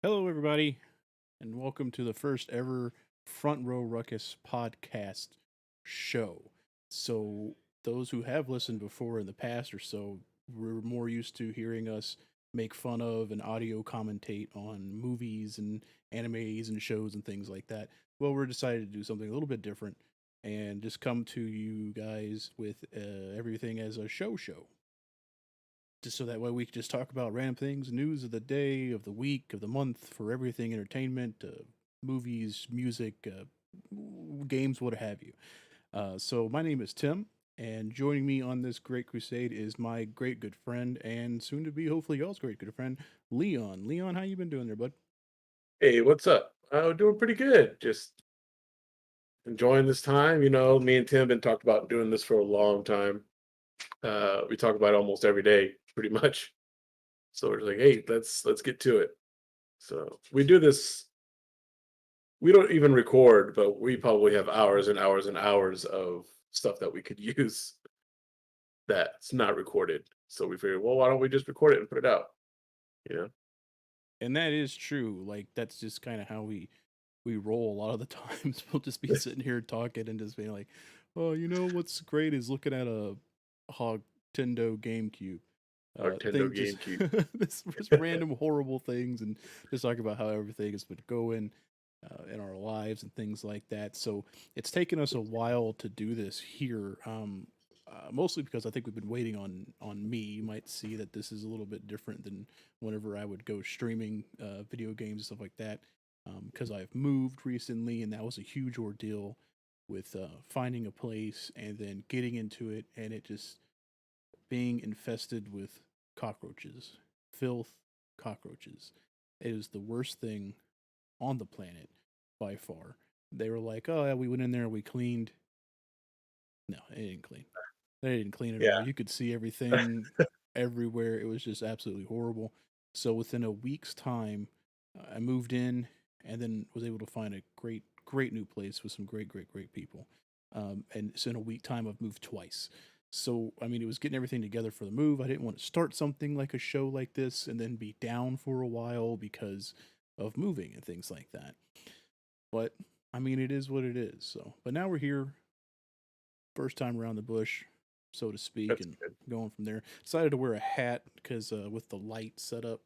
Hello, everybody, and welcome to the first ever Front Row Ruckus Podcast show. So, those who have listened before in the past or so, we're more used to hearing us make fun of and audio commentate on movies and animes and shows and things like that. Well, we're decided to do something a little bit different and just come to you guys with everything as a show just so that way we can just talk about random things, news of the day, of the week, of the month, for everything entertainment, movies, music, games, what have you. So my name is Tim, and joining me on this great crusade is my great good friend and soon to be hopefully y'all's great good friend, Leon. Leon, how you been doing there, bud? Hey, what's up? Doing pretty good. Just enjoying this time. Me and Tim been talked about doing this for a long time. We talk about it almost every day, pretty much. So we're like, hey, let's get to it. So we do this. We don't even record, but we probably have hours and hours and hours of stuff that we could use that's not recorded. So we figured, well, why don't we just record it and put it out? You know? And that is true. Like that's just kind of how we roll a lot of the times. We'll just be sitting here talking and just being like, "Oh, you know what's great is looking at a Hog Tendo GameCube. Nintendo Thing just GameCube. this just random horrible things and just talk about how everything has been going in our lives and things like that. So it's taken us a while to do this here. Mostly because I think we've been waiting on me. You might see that this is a little bit different than whenever I would go streaming video games and stuff like that. Because I've moved recently, and that was a huge ordeal with finding a place and then getting into it, and it just being infested with cockroaches, filth, cockroaches. It is the worst thing on the planet by far. They were like, "Oh yeah, we went in there, we cleaned." No, it didn't clean. They didn't clean at all. Yeah. You could see everything everywhere. It was just absolutely horrible. So within a week's time, I moved in and then was able to find a great new place with some great people. And so in a week time, I've moved twice. So I mean, it was getting everything together for the move. I didn't want to start something like a show like this and then be down for a while because of moving and things like that. But I mean, it is what it is. So, but now we're here, first time around the bush, so to speak, That's and going from there. Decided to wear a hat because with the light set up,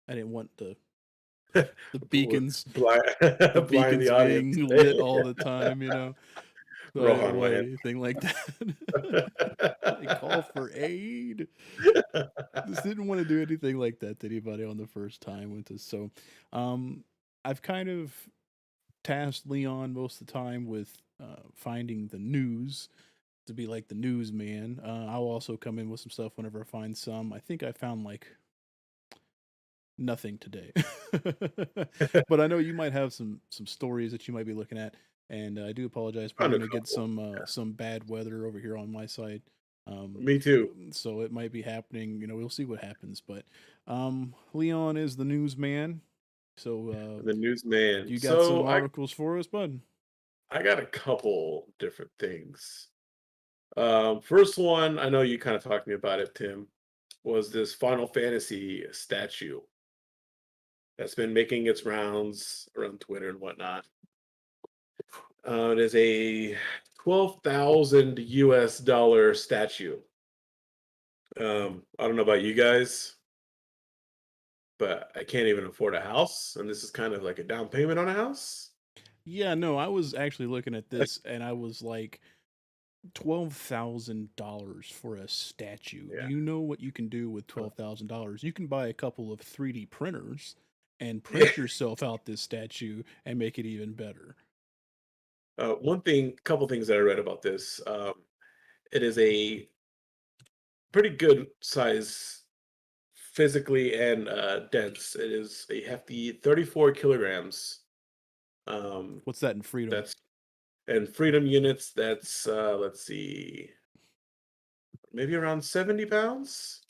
I didn't want good. the beacons Blind, the blind the beacons audience. being lit all the time, you know. So I didn't Rohan want Land. anything like that. Like call for aid. Just didn't want to do anything like that to anybody on the first time with this. So, um, I've kind of tasked Leon most of the time with finding the news to be like the newsman. I'll also come in with some stuff whenever I find some. I think I found like nothing today, but I know you might have some stories that you might be looking at, and I do apologize. Probably Found a gonna get couple. some bad weather over here on my side. Um, Me too. so it might be happening. You know, we'll see what happens. But Leon is the newsman. So The newsman. you got some So I articles for us, bud? I got a couple different things. First one, I know you kind of talked to me about it, Tim, was this Final Fantasy statue that's been making its rounds around Twitter and whatnot. It is a 12,000 US dollar statue. I don't know about you guys, but I can't even afford a house, and this is kind of like a down payment on a house. Yeah, no, I was actually looking at this, and I was like, $12,000 for a statue. Do Yeah. you know what you can do with $12,000? You can buy a couple of 3D printers and print yourself out this statue and make it even better. Couple things that I read about this. It is a pretty good size physically and dense. It is a hefty 34 kilograms. Um, What's that in freedom? that's and freedom units. That's let's see, maybe around 70 pounds.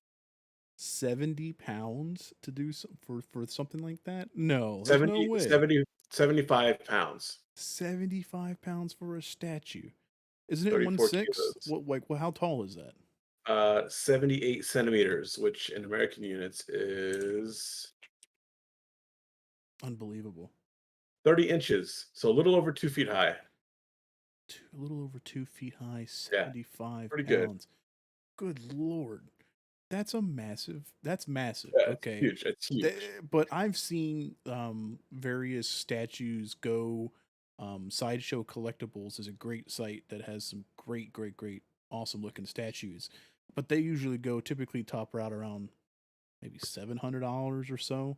70 pounds to do for something like that? No, there's no 70, way. 70, 75 pounds. 75 pounds for a statue. Isn't it 34 1/6? kilos. What like how tall is that? 78 centimeters, which in American units is Unbelievable. 30 inches, so a little over 2 feet high. A little over 2 feet high, Yeah, 75 pretty good. pounds. Good Lord. That's massive. Yeah, it's Okay. huge. It's huge. But I've seen various statues go. Sideshow Collectibles is a great site that has some great, awesome looking statues. But they usually go typically top out around maybe $700 or so.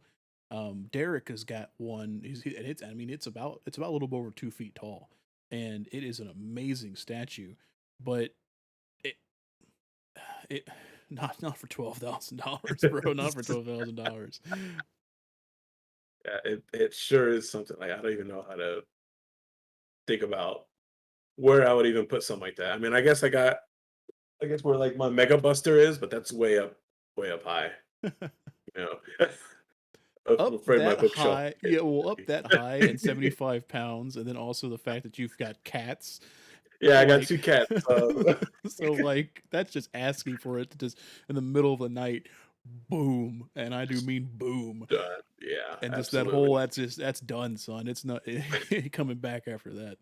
Derek has got one. And it's I mean it's about a little bit over 2 feet tall, and it is an amazing statue. But it it not for $12,000, bro. Not for $12,000. Yeah, it sure is something. Like, I don't even know how to think about where I would even put something like that. I mean, I guess where like my Mega Buster is, but that's way up high. You know, I'm Up afraid my that bookshelf high, would yeah. Well, up that high and get. 75 pounds, and then also the fact that you've got cats, Yeah, I got like, two cats. so like that's just asking for it to just in the middle of the night, boom, and I do Just mean boom, done. Yeah, and just that whole absolutely. that's done, son. It's not coming back after that.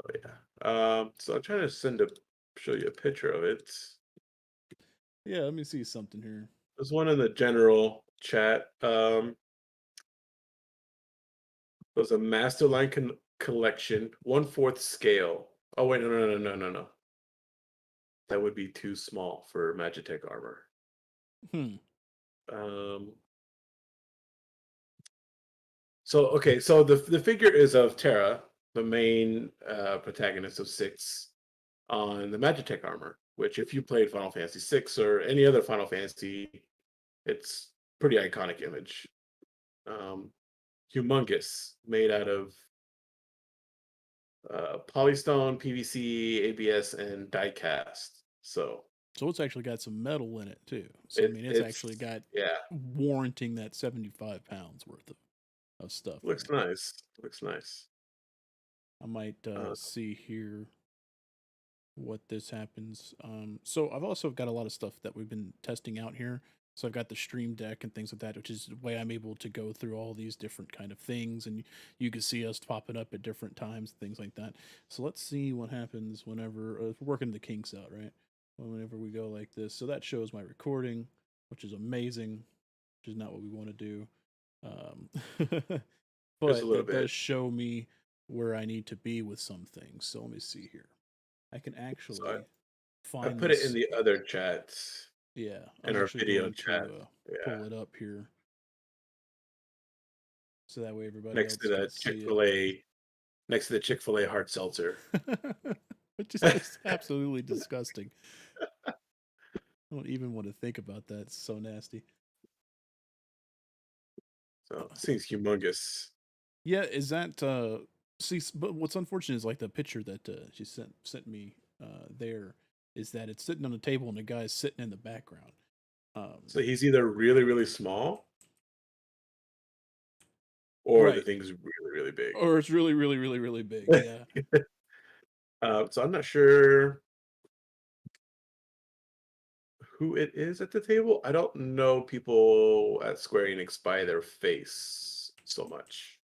Oh yeah. So I'm trying to show you a picture of it. Yeah, let me see something here. There's one in the general chat. There's a Masterline collection, 1/4 scale. Oh wait, no. That would be too small for Magitech armor. Hmm. Um, so okay, so the figure is of Terra, the main protagonist of six on the Magitech armor. Which, if you played Final Fantasy VI or any other Final Fantasy, it's pretty iconic image. Um, Humongous, made out of polystone, PVC, ABS, and die cast. So So it's actually got some metal in it too. So I it mean, it's actually it's got yeah, warranting that 75 pounds worth of stuff looks there. nice. Looks nice. I might Uh, see here what this happens. So I've also got a lot of stuff that we've been testing out here. So I've got the Stream Deck and things like that, which is the way I'm able to go through all these different kind of things, and you can see us popping up at different times, things like that. So let's see what happens whenever if we're working the kinks out, right? Whenever we go like this, so that shows my recording, which is amazing, which is not what we want to do. just a But little that bit. does show me where I need to be with some things. So let me see here. I can So actually I find put it in this. the other chats, Yeah, I in was our actually video going chat. to Yeah, pull it up here so that way everybody next to else can the see it. Next to the Chick-fil-A hard seltzer. Which is just absolutely disgusting. I don't even want to think about that. It's so nasty. So this thing's humongous. Yeah, is that see? But what's unfortunate is like the picture that she sent me there is that it's sitting on the table and the guy's sitting in the background. Um, So he's either really small or the right, thing's really big. or it's really big. Yeah. So I'm not sure who it is at the table. I don't know people at Square Enix by their face so much.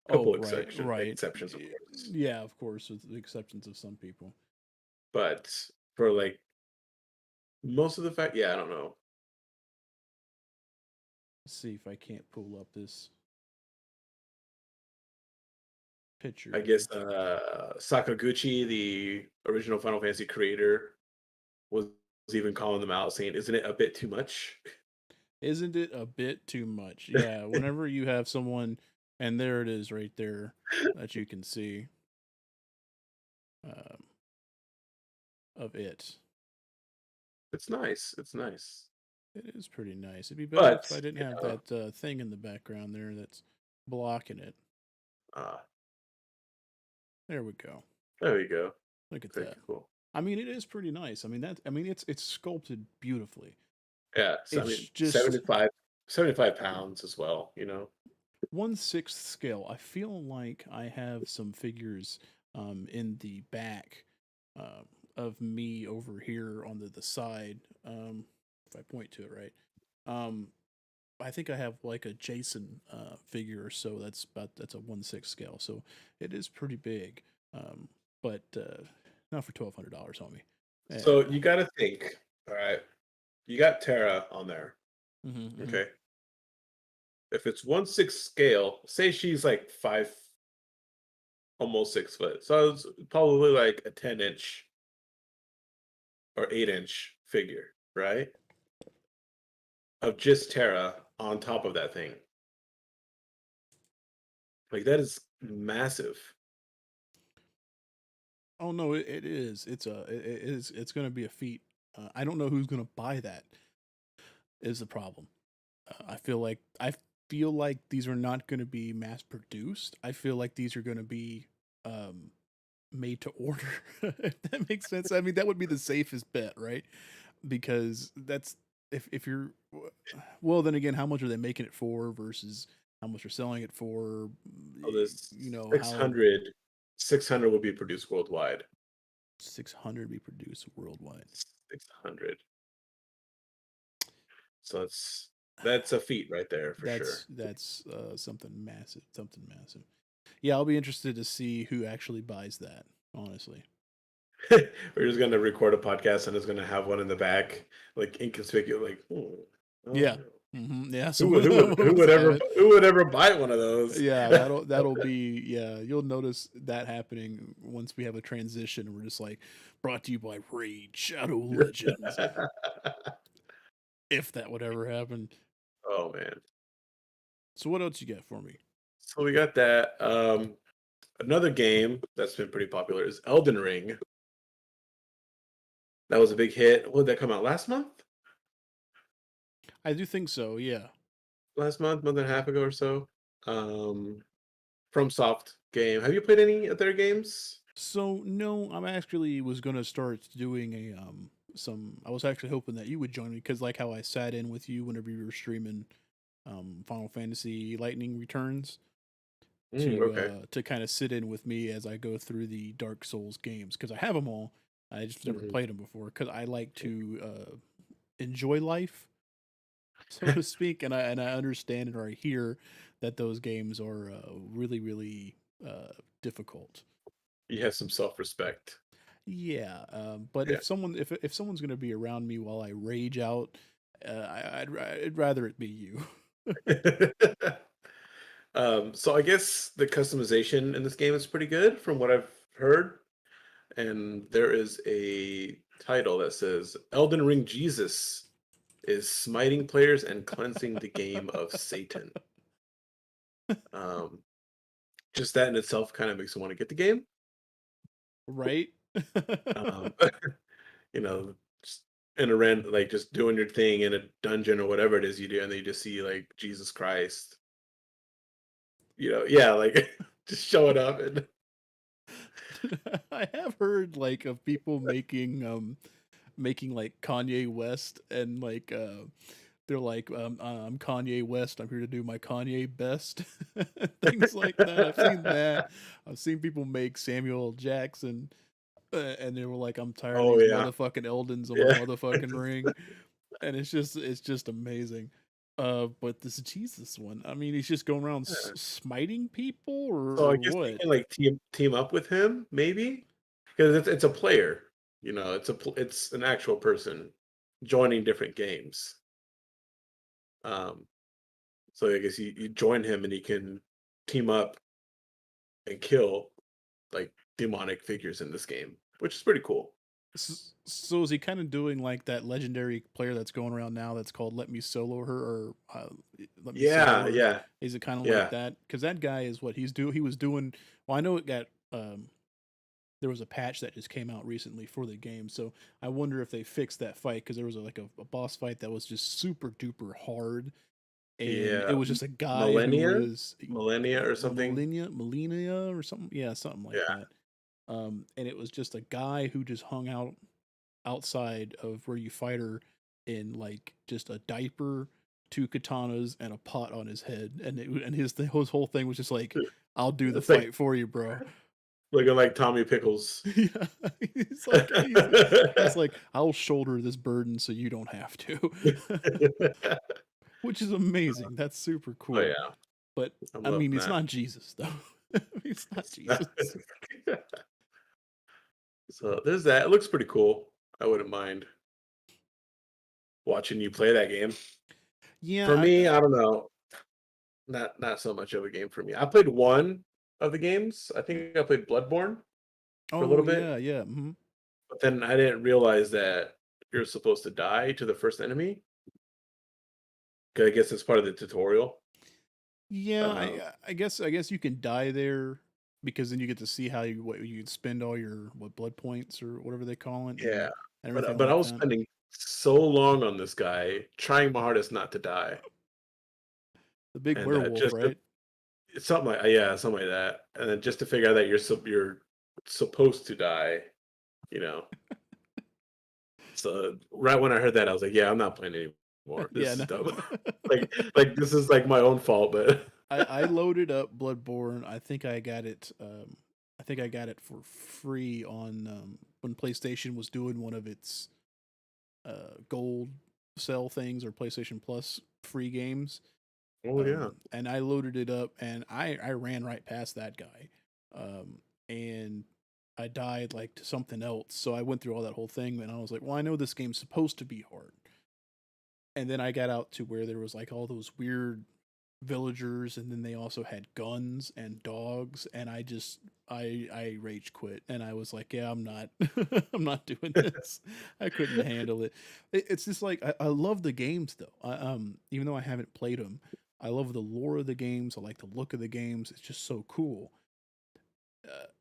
Oh, Couple right, right. exceptions, of course. Yeah, of course, with the exceptions of some people. But for like most of the fact, yeah, I don't know. Let's see if I can't pull up this picture I here. guess Sakaguchi, the original Final Fantasy creator, was even calling them out, saying, "Isn't it a bit too much?" Isn't it a bit too much? Yeah, whenever you have someone, and there it is right there that you can see um, of it. It's nice. It's nice. It is pretty nice. It'd be better if I But didn't you have know, that thing in the background there that's blocking it. uh, There we go. there we go. Look at Very that. cool. I mean, it is pretty nice. I mean that. I mean, it's sculpted beautifully. Yeah. So I It's mean, just 75 pounds as well. You know. 1/6 scale. I feel like I have some figures in the back um, of me over here on the side. If I point to it right, um, I think I have like a Jason figure or so. That's a 1/6 scale, so it is pretty big. Um, but not for $1,200, homie. So And you got to think. All right, you got Tara on there. mm-hmm. Okay, if it's 1/6 scale, say she's like 5, almost 6 foot, so it's probably like a 10-inch or 8-inch figure, right? Of just Tara on top of that thing. Like that is massive. Oh no, it is. It is. It's going to be a feat. I don't know who's going to buy that. Is the problem. I feel like these are not going to be mass produced. I feel like these are going to be um, made to order. If that makes sense. I mean, that would be the safest bet, right? Because that's if you're well, then again, how much are they making it for versus how much they're selling it for? Oh, this You know six how hundred, 600 will be produced worldwide. 600 be produced worldwide. 600. So that's a feat right there for sure. That's something massive. Something massive. Yeah, I'll be interested to see who actually buys that. Honestly. We're just gonna record a podcast and it's gonna have one in the back, like inconspicuous, like I don't Yeah. know. Yeah. Who So would who would who let's would have ever it. who would ever buy one of those? Yeah, that'll be yeah. You'll notice that happening once we have a transition. We're just like brought to you by Raid Shadow Legends, if that would ever happen. Oh man. So what else you got for me? So we got that. Another game that's been pretty popular is Elden Ring. That was a big hit. When did that come out? Last month? I do think so. Yeah. Last month and a half ago or so. From Soft game. Have you played any of their games? So no, I'm actually was gonna start doing a some. I was actually hoping that you would join me because like how I sat in with you whenever you were streaming Final Fantasy Lightning Returns Okay. to kind of sit in with me as I go through the Dark Souls games because I have them all. I just never Mhm. played them before because I like to enjoy life, so to speak, and I understand or I hear that those games are really difficult. You have some self-respect. Yeah, but Yeah. if someone's gonna be around me while I rage out, I'd rather it be you. So I guess the customization in this game is pretty good from what I've heard. And there is a title that says Elden Ring Jesus is smiting players and cleansing the game of Satan. Um, just that in itself kind of makes me want to get the game. Right? Um, you know, just in a random, like just doing your thing in a dungeon or whatever it is you do, and then you just see like Jesus Christ, yeah, like just showing up and I have heard like of people making like Kanye West and like they're like I'm Kanye West. I'm here to do my Kanye best. Things like that. I've seen that. I've seen people make Samuel L. Jackson and they were like I'm tired of oh these yeah, motherfucking Eldons on my yeah. motherfucking ring. And it's just amazing. But this Jesus one, I mean, he's just going around Yeah. smiting people or So I guess you what? can like team up with him maybe because it's a player, it's an actual person joining different games. Um, so I guess you join him and he can team up and kill like demonic figures in this game, which is pretty cool. So is he kind of doing like that legendary player that's going around now that's called "Let Me Solo Her" or "Let Me Solo Yeah, Her"? yeah, Is it kind of like yeah. that? Because that guy is what he's doing. He was doing. Well, I know it got. There was a patch that just came out recently for the game, so I wonder if they fixed that fight because there was a boss fight that was just super duper hard, and it Yeah, was just a guy who millennia, was millennia or something. Melina or something. Yeah, something like Yeah, that. And it was just a guy who just hung out outside of where you fight her in like just a diaper, two katanas, and a pot on his head, and his whole thing was just like, "I'll do the it's like fight for you, bro." looking like Tommy Pickles. Yeah, he's like, "I'll shoulder this burden so you don't have to." which is amazing. That's super Oh cool. yeah, But I'm I loving mean, it's that. not Jesus though. It's not Jesus. So there's that. It looks pretty cool. I wouldn't mind watching you play that game. Yeah, For me, I don't know. Not so much of a game for me. I played one of the games. I think I played Bloodborne for a oh little bit, yeah, yeah. Hmm. but then I didn't realize that you're supposed to die to the first enemy. 'Cause I guess it's part of the tutorial. Yeah, Uh, I guess you can die there because then you get to see how you can spend all your blood points or whatever they call it yeah, and but everything but I like was that. spending so long on this guy, trying my hardest not to die, The big and werewolf, just to, right? it's something like yeah, something like that, and then just to figure out that you're supposed to die, you know. So right when I heard that, I was like, yeah, I'm not playing anymore. Yeah, This is no. dumb. like this is like my own fault, but I loaded up Bloodborne. I think I got it for free on when PlayStation was doing one of its gold sell things or PlayStation Plus free games. oh yeah. And I loaded it up and I ran right past that guy. And I died like to something else. So I went through all that whole thing and I was like, well, I know this game's supposed to be hard. And then I got out to where there was like all those weird villagers and then they also had guns and dogs and I rage quit and I was like, yeah, I'm not I'm not doing this. I couldn't handle it. It's just like I love the games though. Even though I haven't played them, I love the lore of the games. I like the look of the games. It's just so cool.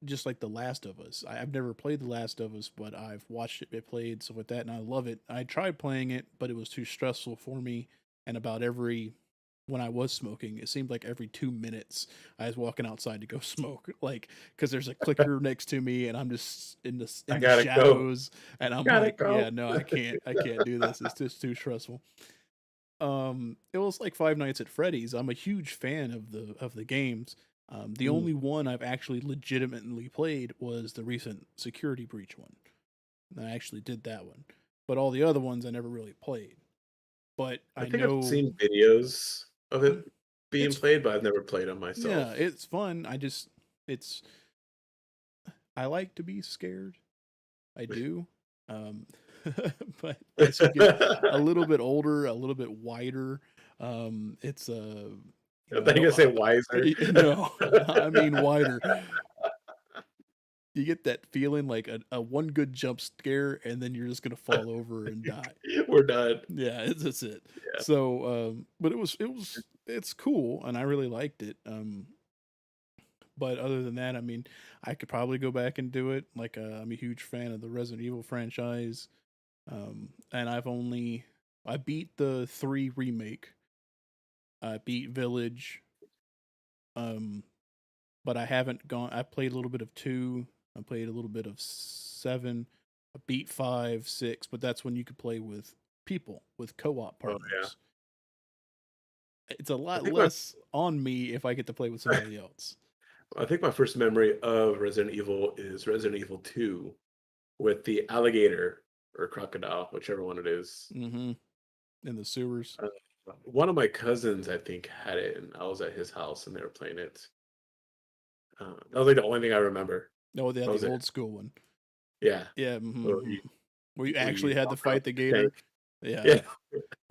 Just like The Last of Us. I've never played The Last of Us, but I've watched it played, stuff like that, and I love it. I tried playing it, but it was too stressful for me. And about when I was smoking, it seemed like every 2 minutes I was walking outside to go smoke, like because there's a clicker next to me, and I'm just I in the gotta go. shadows, and I'm Gotta like, yeah, go. no, I can't do this. It's just too stressful. It was like Five Nights at Freddy's. I'm a huge fan of the games. The Mm. only one I've actually legitimately played was the recent Security Breach one. And I actually did that one, but all the other ones I never really played. But I I think I've know seen videos of Mhm. it being it's played, but I've never played them yeah, myself. it's fun. It's I like to be scared. I do. Um, but as you get a I little bit older, a little bit wider, it's I thought you were don't gonna say wiser. no, I mean wider. You get that feeling like a one good jump scare, and then you're just gonna fall over and die. We're done. Yeah, that's it. Yeah. So, but it's cool, and I really liked it. But other than that, I mean, I could probably go back and do it. Like, I'm a huge fan of the Resident Evil franchise. And I beat the 3 remake. I beat Village. Um, but I played a little bit of 2. I played a little bit of 7. I beat 5, 6, but that's when you could play with people, with co-op Oh yeah. partners. It's a I lot think my less on me if I get to play with somebody else. I think my first memory of Resident Evil is Resident Evil 2 with the alligator or crocodile, whichever one it is. Mhm. In the sewers. Uh, One of my cousins, I think, had it, and I was at his house and they were playing it. That was like the only thing I remember. Oh, yeah, That the was it. old school one. Yeah. Yeah, Where you, where you where actually you had to walk around fight the with the tank. gator. Yeah.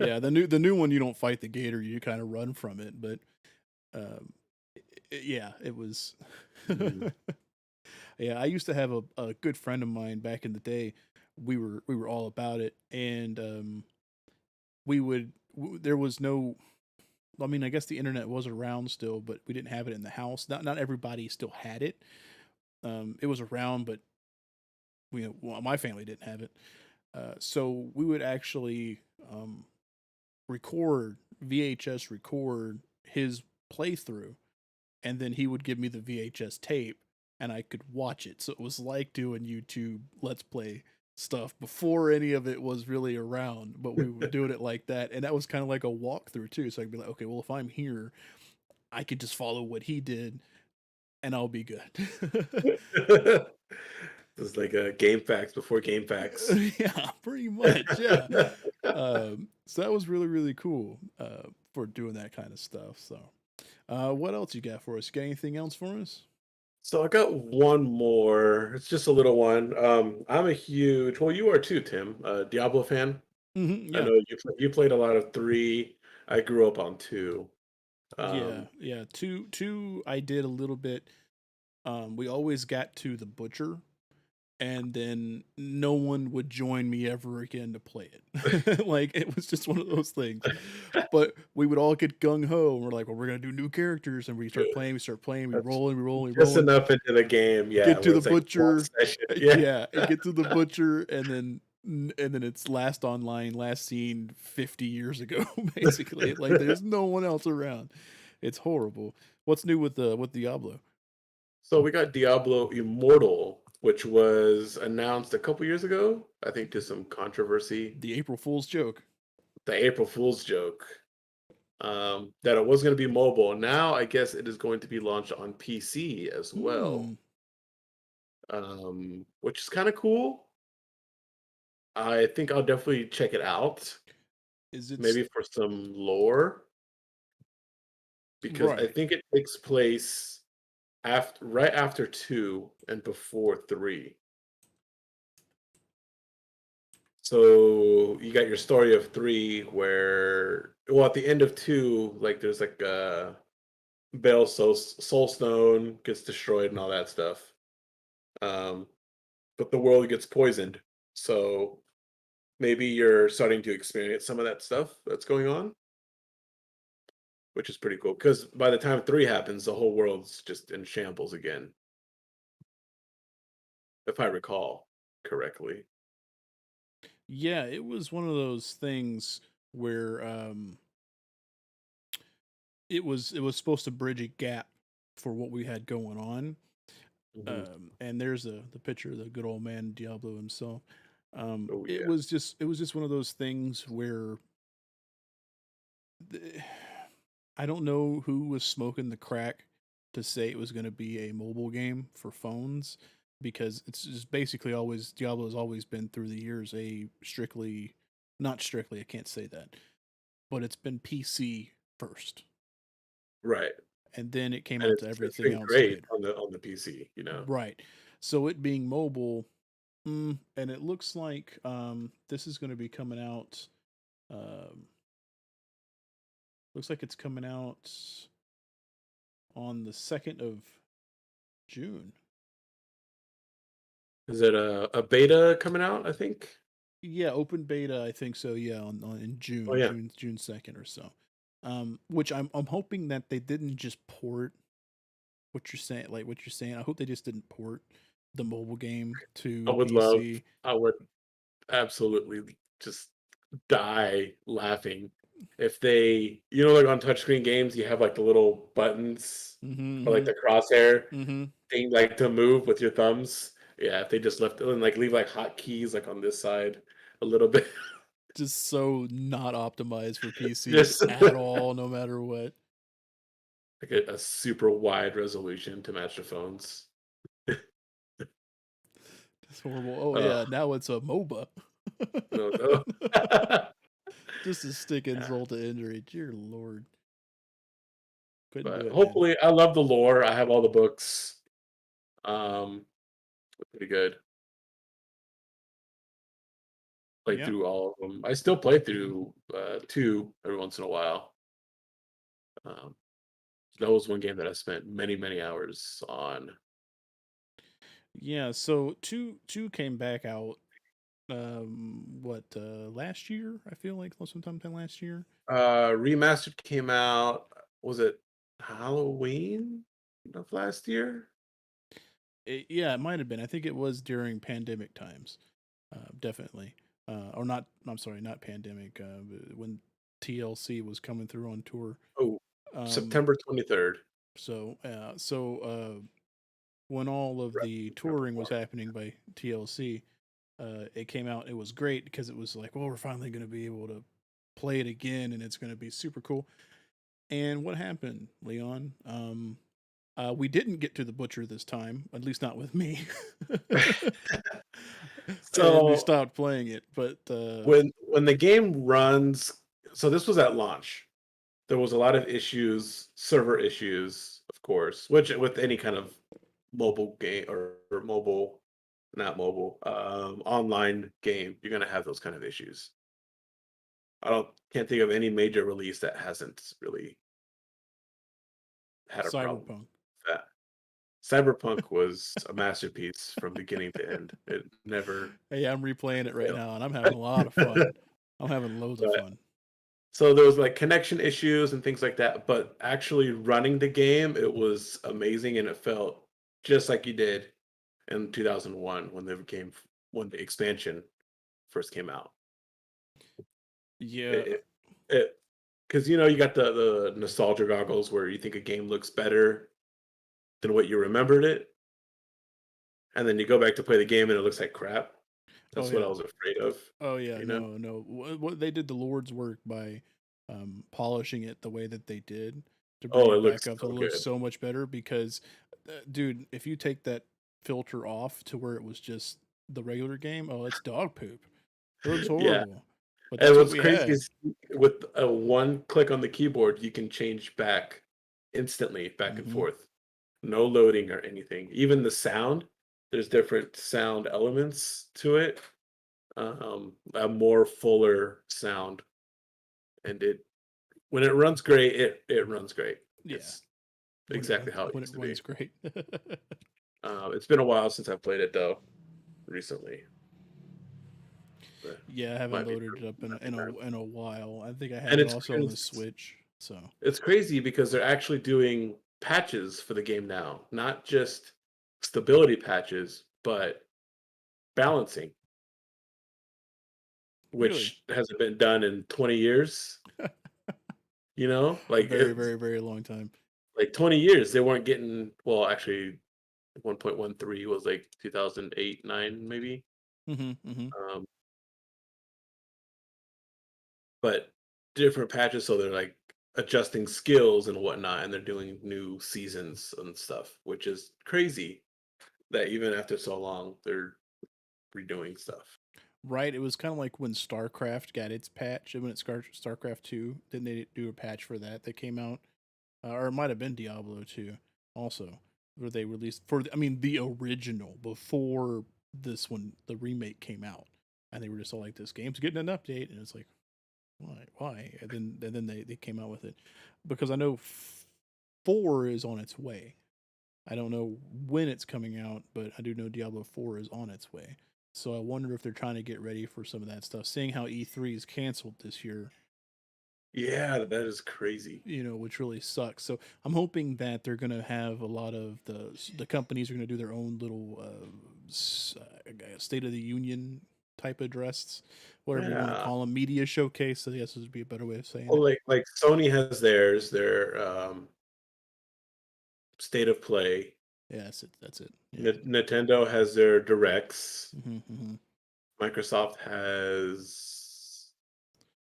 Yeah. Yeah, the new one you don't fight the gator, you kind of run from it, but um yeah, it was Mm. yeah, I used to have a good friend of mine back in the day. We were all about it and there was no I mean, I guess the internet was around still, but we didn't have it in the house. Not everybody still had it. It was around, but well, my family didn't have it. So we would actually record VHS record his playthrough, and then he would give me the VHS tape, and I could watch it. So it was like doing YouTube Let's Play stuff before any of it was really around, but we were doing it like that, and that was kind of like a walkthrough too. So I could be like, okay, well if I'm here, I could just follow what he did, and I'll be good. It's like a game facts before game facts. Yeah, pretty much. Yeah. So that was really really cool. for doing that kind of stuff. So, what else you got for us? Got anything else for us? So I got one more. It's just a little one. I'm a huge, well, you are too, Tim, Diablo fan. I Yeah, know you played a lot of three. I grew up on two. yeah, Um, yeah. Two. I did a little bit. We always got to the butcher, and then no one would join me ever again to play it. Like it was just one of those things. But we would all get gung ho, and we're like, "Well, we're gonna do new characters," and we start playing. We start playing. We that's roll, and we roll, and we just roll. enough into the game, yeah, Get to where the it's like one butcher. session. Yeah. Yeah, and get to the butcher, and then it's last online, last seen 50 years ago, basically. Like there's no one else around. It's horrible. What's new with Diablo? So we got Diablo Immortal, which was announced a couple years ago, I think to some controversy. The April Fool's joke. The April Fool's joke. That it was going to be mobile. Now I guess it is going to be launched on PC as well, Hmm. which is kind of cool. I think I'll definitely check it out, Is it maybe for some lore, because I right? think it takes place right after two and before three. So you got your story of three, where well at the end of two, like there's like Bale's soul stone gets destroyed and all that stuff. Um, but the world gets poisoned. So maybe you're starting to experience some of that stuff that's going on, which is pretty cool. Because by the time three happens, the whole world's just in shambles again, if I recall correctly. Yeah, it was one of those things where it was supposed to bridge a gap for what we had going on. Hmm. And there's the picture of the good old man Diablo himself. Oh It yeah, was just one of those things where the, I don't know who was smoking the crack to say it was going to be a mobile game for phones, because it's just basically always Diablo has always been through the years a strictly, not strictly, I can't say that, but it's been PC first, right. and then it came And out to it's everything been else great later. on the PC, you know. Right. So it being mobile, and it looks like this is going to be coming out. Um, looks like it's coming out on the 2nd of June. Is it a beta coming out? I think. Yeah, open beta. I think so. Yeah, on in Oh June, yeah. June 2nd or so. Which I'm hoping that they didn't just port what you're saying. Like what you're saying. I hope they just didn't port the mobile game I to would love. PC. I would absolutely just die laughing if they, like on touchscreen games, you have like the little buttons or like Mm-hmm. the crosshair Mm-hmm. thing, like to move with your thumbs. Yeah, if they just left it and like leave like hotkeys like on this side a little bit, Just so not optimized for PC just at all, no matter what. like a super wide resolution to match the phones. It's horrible. Oh Oh yeah, now it's a MOBA. no, no. Just to stick Yeah, insult to injury. Dear Lord, couldn't do but it, man. hopefully, I love the lore. I have all the books. Um, pretty good. Played Yeah, through all of them. I still play through two every once in a while. Um, that was one game that I spent many, many hours on. yeah. So two came back out. What last year? I feel like sometime last year. Remastered came out. Was it Halloween of last year? Yeah, it might have been. I think it was during pandemic times. Definitely. Or not. I'm sorry, not pandemic. When TLC was coming through on tour. Oh, Um, September 23rd. so when all of the touring was happening by TLC, it came out. It was great because it was like, well, we're finally going to be able to play it again, and it's going to be super cool. And what happened, Leon? We didn't get to the butcher this time, at least not with me. And we So stopped playing it. But when the game runs, so this was at launch. there was a lot of issues, server issues, of course, which with any kind of mobile game or mobile, not mobile, online game, you're gonna have those kind of issues. Can't think of any major release that hasn't really had a problem Cyberpunk. with that. Cyberpunk was a masterpiece from beginning to end. It never Hey, I'm replaying it right failed. now, and I'm having a lot of fun. I'm having loads of But fun. so there was like connection issues and things like that, but actually running the game, it was amazing and it felt just like you did in 2001 when the expansion first came out. Yeah. It because you got the nostalgia goggles where you think a game looks better than what you remembered it, and then you go back to play the game and it looks like crap. Oh That's what I yeah. was afraid of, Oh yeah. you know? No. What they did the Lord's work by polishing it the way that they did to bring Oh, it it looks back up. So so it looks good. so much better because, dude, if you take that filter off to where it was just the regular game, oh, it's dog poop. It looks Yeah. horrible. But And that's what what's we crazy had. is with a one click on the keyboard, you can change back instantly, back and Hmm. forth. No loading or anything. Even the sound, there's different sound elements to it. A more fuller sound. And it when it runs great, it runs great. Yeah. It's exactly how it When it used to be. runs great. It's been a while since I've played it though, recently. But Yeah, I haven't might be loaded it up might be time. in a while. I think I have And it also on the Switch. So it's crazy because they're actually doing patches for the game now, not just stability patches, but balancing, really, which hasn't been done in 20 years. a Like very, it's very, very long time. like 20 years they weren't getting. Well, actually, 1.13 was like 2008, nine maybe. Hmm. Hmm. Um, but different patches, so they're like adjusting skills and whatnot, and they're doing new seasons and stuff, which is crazy that even after so long they're redoing stuff. Right. It was kind of like when StarCraft got its patch. When it's StarCraft 2, didn't they do a patch for that that came out? Or it might have been Diablo 2 also, where they released I mean, the original before this one, the remake came out. And they were just all like, this game's getting an update. And it's like, why? And then they came out with it because I know 4 is on its way. I don't know when it's coming out, but I do know Diablo 4 is on its way. So I wonder if they're trying to get ready for some of that stuff. Seeing how E3 is canceled this year, Yeah, that is crazy. which really sucks. So I'm hoping that they're going to have a lot of the companies are going to do their own little State of the Union type address, whatever you want to Yeah. call them, media showcase. I guess would be a better way of saying Well, it. like Sony has their state of play. Yeah, that's it. That's it. Yeah. Nintendo has their directs. Hmm. Microsoft has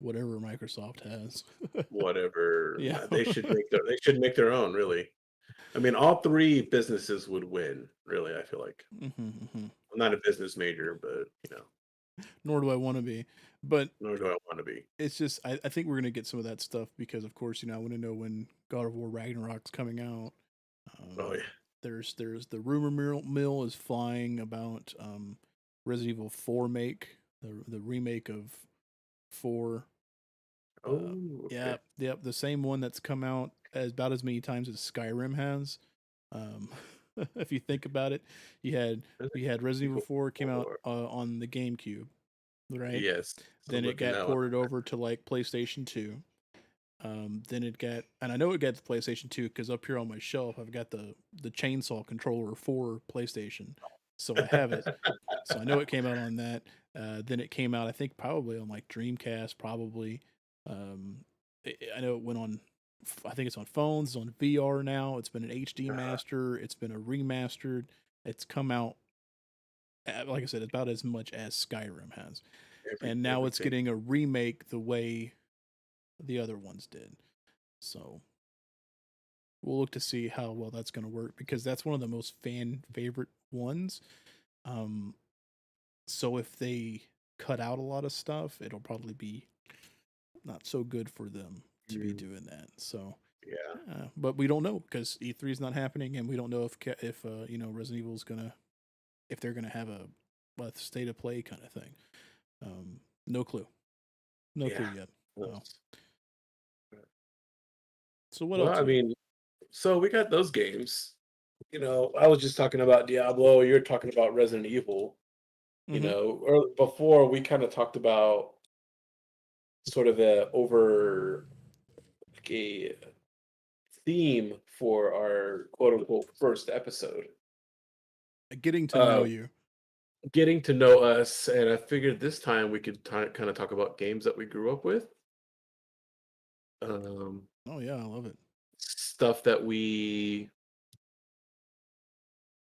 Whatever Microsoft has. whatever. Yeah. They should make their own, really. I mean, all three businesses would win, really, I feel like. Hmm. I'm not a business major, but Nor do I want to be. But nor do I want to be. it's just, I think we're going to get some of that stuff because, of course, I want to know when God of War Ragnarok's coming out. Oh Um, yeah. there's the rumor mill is flying about Resident Evil 4 the remake of 4. Oh, okay. Yep, the same one that's come out about as many times as Skyrim has. Um, if you think about it, you had we Resident had Resident Evil Evil 4 came out 4. on the GameCube, right? Yes, I'm Then it looking got that one. ported over to like PlayStation 2. Then it got, and I know it got the PlayStation 2 because up here on my shelf I've got the chainsaw controller for PlayStation, so I have it. So I know it came out on that. Then it came out, I think, probably on like Dreamcast, probably. I know it went on. I think it's on phones, it's on VR now. It's been an HD Uh, master. It's been a remastered. It's come out, like I said, about as much as Skyrim has, and now it's everything. getting a remake the way the other ones did. So we'll look to see how well that's going to work because that's one of the most fan favorite ones. Um, so if they cut out a lot of stuff, it'll probably be not so good for them. to be doing that. So, Yeah. but we don't know because E3 is not happening, and we don't know if Resident Evil's gonna if they're gonna have a state of play kind of thing. No clue. No clue Yeah. yet. Well, Oh. So what well, else I you got? mean, so we got those games. I was just talking about Diablo. You're talking about Resident Evil. Mm-hmm. Or before we kind of talked about sort of like a theme for our quote unquote first episode. Getting to know Uh, you. Getting to know us, and I figured this time we could kind of talk about games that we grew up with. Um, Oh yeah, I love it. Stuff that we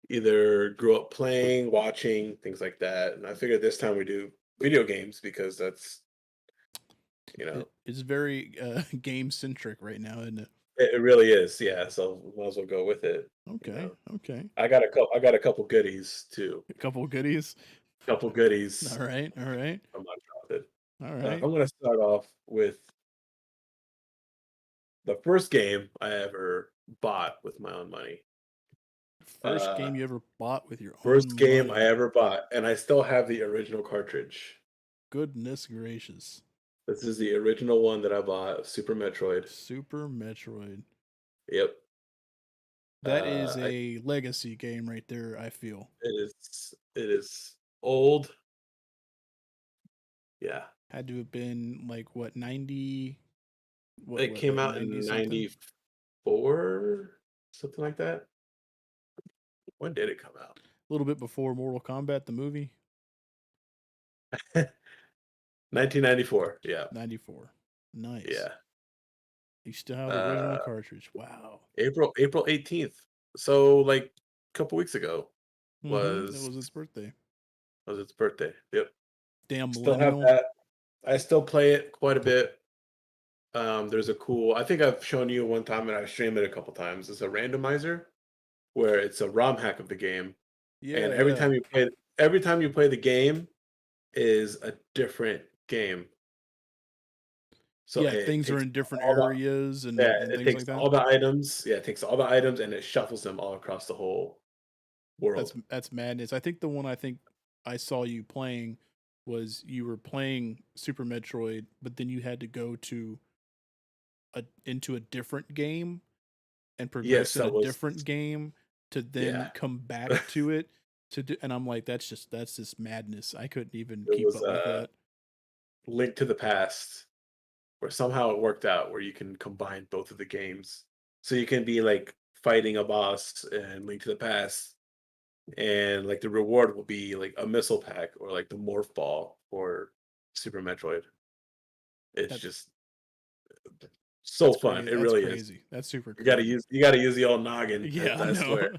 either grew up playing, watching, things like that. And I figured this time we do video games because that's, you know, It's very game centric right now, isn't it? it really is. Yeah. So we might as well go with it. You Okay, know, okay. I got a couple goodies too. A couple of goodies. Couple goodies All right, all right, from my childhood. all right. I'm going to start off with the first game I ever bought with my own money. First Uh, game you ever bought with your First own game I money. ever bought, and I still have the original cartridge. Goodness gracious. This is the original one that I bought, Super Metroid. Super Metroid. Yep. That is I a legacy game right there, I feel. it is old. Yeah. Had to have been like what, 90 It came what out 90 in something? 94, something like that. When did it come out? A little bit before Mortal Kombat the movie. 1994. Yeah. 94. Nice. Yeah. You still have the original Uh cartridge. Wow. April 18th. So like a couple weeks ago Mm-hmm. It was was its birthday. was its birthday. Yep. Damn Still have millennial. that. I still play it quite a bit. There's a cool, I think I've shown you one time and I've streamed it a couple times. It's a randomizer where it's a ROM hack of the game. And Yeah, yeah. every time you play the game is a different game. So Yeah, it things are takes in different all the areas yeah, and it things takes like that. all the items. Yeah, it takes all the items and it shuffles them all across the whole world. That's madness. I think the one I think I saw you playing was you were playing Super Metroid, but then you had to go to into a different game and Yes, progress in a that was different game to then yeah. come back to it to do, and I'm like that's just madness. I couldn't even It keep was up with that. Link to the Past, where somehow it worked out where you can combine both of the games. So you can be like fighting a boss and Link to the Past, and like the reward will be like a missile pack or like the morph ball for Super Metroid. It's That's just so fun. crazy. It That's really is. crazy. That's super You gotta crazy. use the old noggin. Yeah, I I know. swear.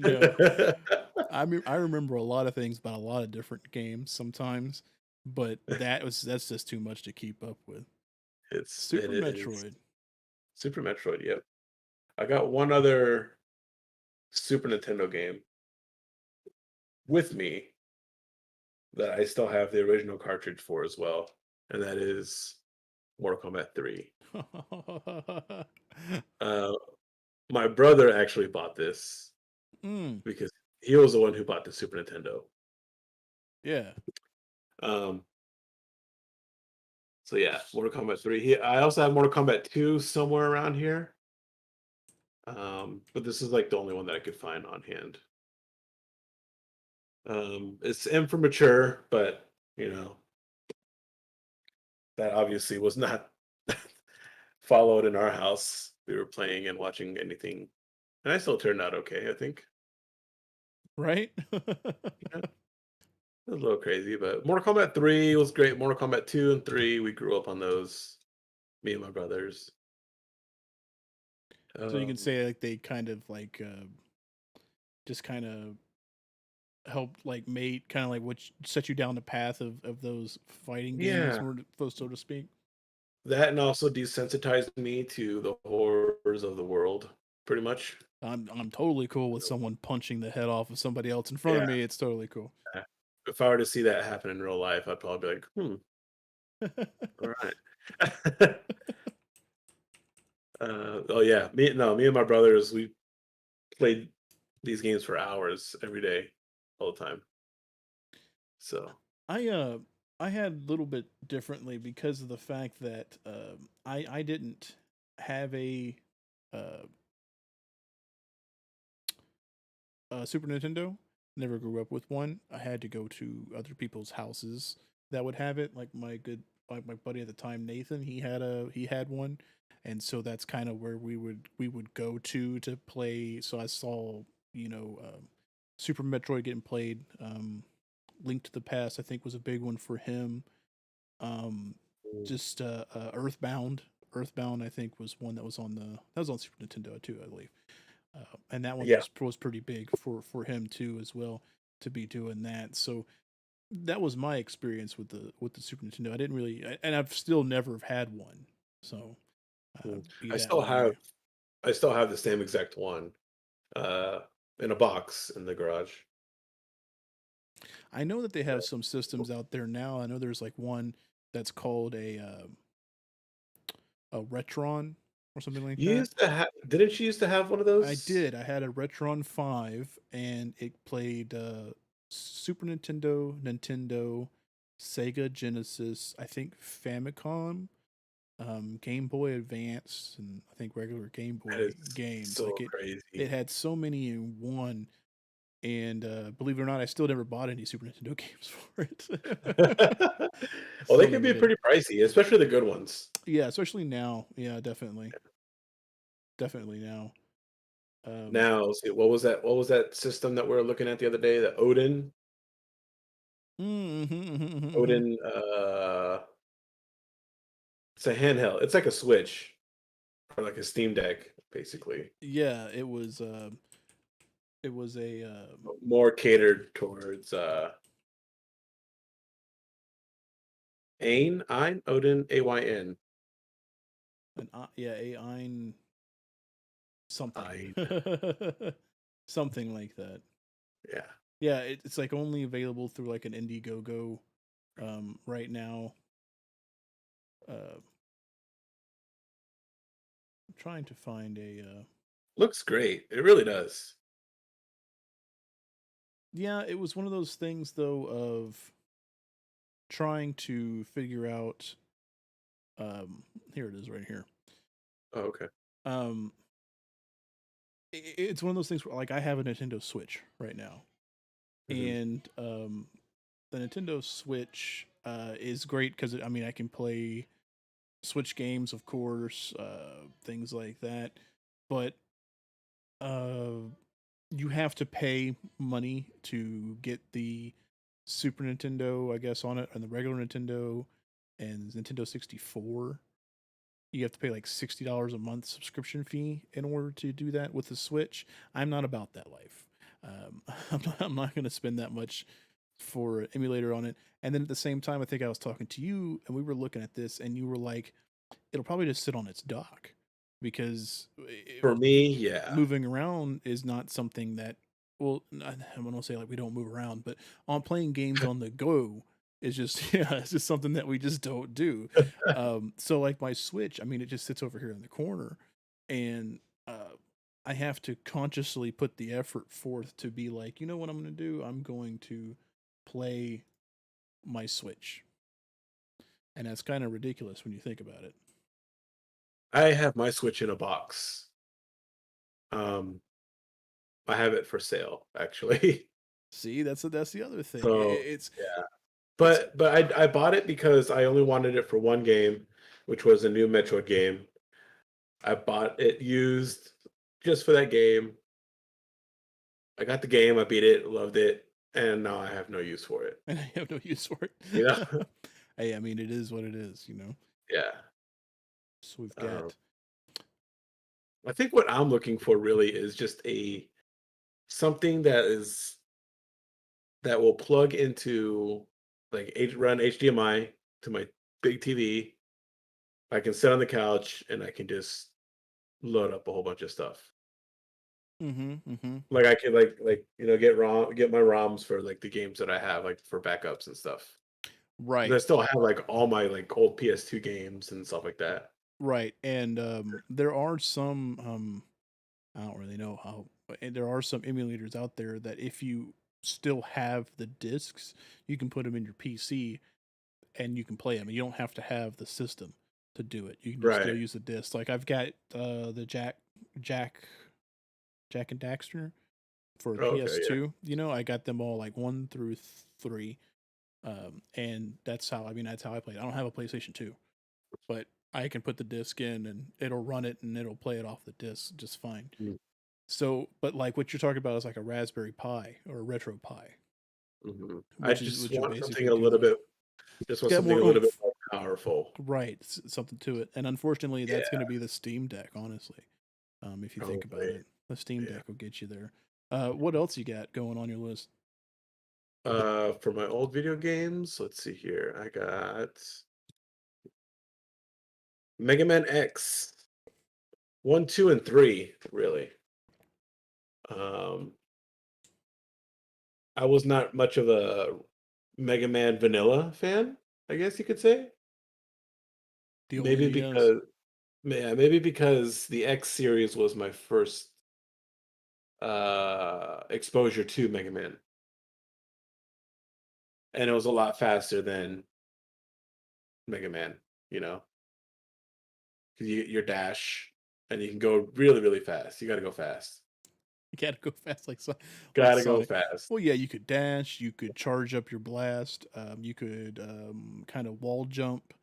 Yeah. I remember a lot of things about a lot of different games sometimes, but that's just too much to keep up with. It Super is Metroid. Super Metroid. Yep. I got one other Super Nintendo game with me that I still have the original cartridge for as well, and that is Mortal Kombat 3. Uh, my brother actually bought this mm, because he was the one who bought the Super Nintendo. yeah. Um, so yeah, Mortal Kombat 3. I also have Mortal Kombat 2 somewhere around here. But this is like the only one that I could find on hand. It's M for mature, but you know, that obviously was not followed in our house. We were playing and watching anything, and I still turned out okay, I think. Right? Yeah, it was a little crazy, but Mortal Kombat 3 was great. Mortal Kombat 2 and 3, we grew up on those, me and my brothers. So you can Um, say like they kind of like just kind of helped like mate kind of like what set you down the path of those fighting games, yeah, so to speak. that and also desensitized me to the horrors of the world, pretty much. I'm totally cool with someone punching the head off of somebody else in front of Yeah. me. It's totally cool. If I were to see that happen in real life, I'd probably be like, all right. yeah, me and my brothers, we played these games for hours every day, all the time. So I uh I had a little bit differently because of the fact that I didn't have uh, a Super Nintendo. Never grew up with one. I had to go to other people's houses that would have it. Like my buddy at the time, Nathan. He had one, and so that's kind of where we would go to play. So I saw Super Metroid getting played. Link to the Past I think was a big one for him. Um, mm, just Earthbound. Earthbound I think was one that was on Super Nintendo too, I believe. And that one yeah, was pretty big for him too as well to be doing that. So that was my experience with the Super Nintendo. I didn't really, and I've still never had one. So be I that still what it may. have I still have the same exact one uh in a box in the garage. I know that they have some systems out there now. I know there's like one that's called a Retron or something like You that. used to have Didn't you used to have one of I those? did. I had a Retron 5 and it played Super Nintendo, Nintendo, Sega Genesis, I think Famicom, Game Boy Advance, and I think regular Game That Boy is games. so Like it crazy. had so many in one. And believe it or not, I still never bought any Super Nintendo games for it. Well, they Still can never be did. pretty pricey, especially the good ones. Yeah, especially now. Yeah, definitely now. Um, Now, see, what was that system that we were looking at the other day? The mhm. Odin, it's a handheld. It's like a Switch or like a Steam Deck, basically. Yeah, it was a More catered towards Odin, Ayn, yeah, a ein something. Ein. Something like that. Yeah. Yeah, it's like only available through like an Indiegogo right now. I'm trying to find a Looks great. It really does. yeah, it was one of those things though of trying to figure out here it is right here. Oh, okay. Um it's one of those things where like I have a Nintendo Switch right now. Mhm. And the Nintendo Switch is great cuz I mean I can play Switch games of course, things like that. But uh you have to pay money to get the Super Nintendo, I guess, on it, and the regular Nintendo and Nintendo 64. You have to pay like $60 a month subscription fee in order to do that with the Switch. I'm not about that life. I'm not going to spend that much for an emulator on it. And then at the same time, I think I was talking to you and we were looking at this, and you were like, it'll probably just sit on its dock because For me, yeah. moving around is not something that well I want to say like we don't move around, but on playing games on the go is just yeah, it's just something that we just don't do. So like my Switch, I mean it just sits over here in the corner and I have to consciously put the effort forth to be like, you know what I'm going to do? I'm going to play my Switch. And that's kind of ridiculous when you think about it. I have my Switch in a box. Um, I have it for sale, actually. See, that's the other thing. So yeah. It's But I bought it because I only wanted it for one game, which was a new Metroid game. I bought it used just for that game. I got the game, I beat it, loved it, and now I have no use for it. and I have no use for You know? it. Hey, I mean, it is what it is, you know. Yeah. So we've Um, got. I think what I'm looking for really is just a something that will plug into run HDMI to my big TV. I can sit on the couch and I can just load up a whole bunch of stuff. Mm-hmm. Like I can get my ROMs for like the games that I have like for backups and stuff. 'Cause I Right. still have like all my like old PS2 games and stuff like that. right, and there are some I don't really know how, and there are some emulators out there that if you still have the discs, you can put them in your PC and you can play them. You don't have to have the system to do it. You can just still Right. use the disc. Like I've got the Jack Jack and Daxter for the Oh, okay. Yeah. PS2. You know, I got them all like 1 through 3, and that's how I played. I don't have a PlayStation 2, but I can put the disc in and it'll run it and it'll play it off the disc just fine. So, but like what you're talking about is like a Raspberry Pi or a Retro Pi, I which is just which would want something basically a do little that. bit. Just want Got something more a little bit oomph, more powerful. right? Something to it, and unfortunately, that's going Yeah. to be the Steam Deck. Honestly, if you think about Probably. it, the Steam Yeah. Deck will get you there. What else you got going on your list? For my old video games, let's see here. I got Mega Man X 1, 2, and 3. Really. Um, I was not much of a Mega Man Vanilla fan, I guess you could say. The old Maybe NES. because yeah, maybe because the X series was my first exposure to Mega Man, and it was a lot faster than Mega Man. You know, because your dash and you can go really really fast. You got to go fast. You gotta go fast like Got to go Sonic. fast. Well, yeah, you could dash, you could charge up your blast, you could kind of wall jump.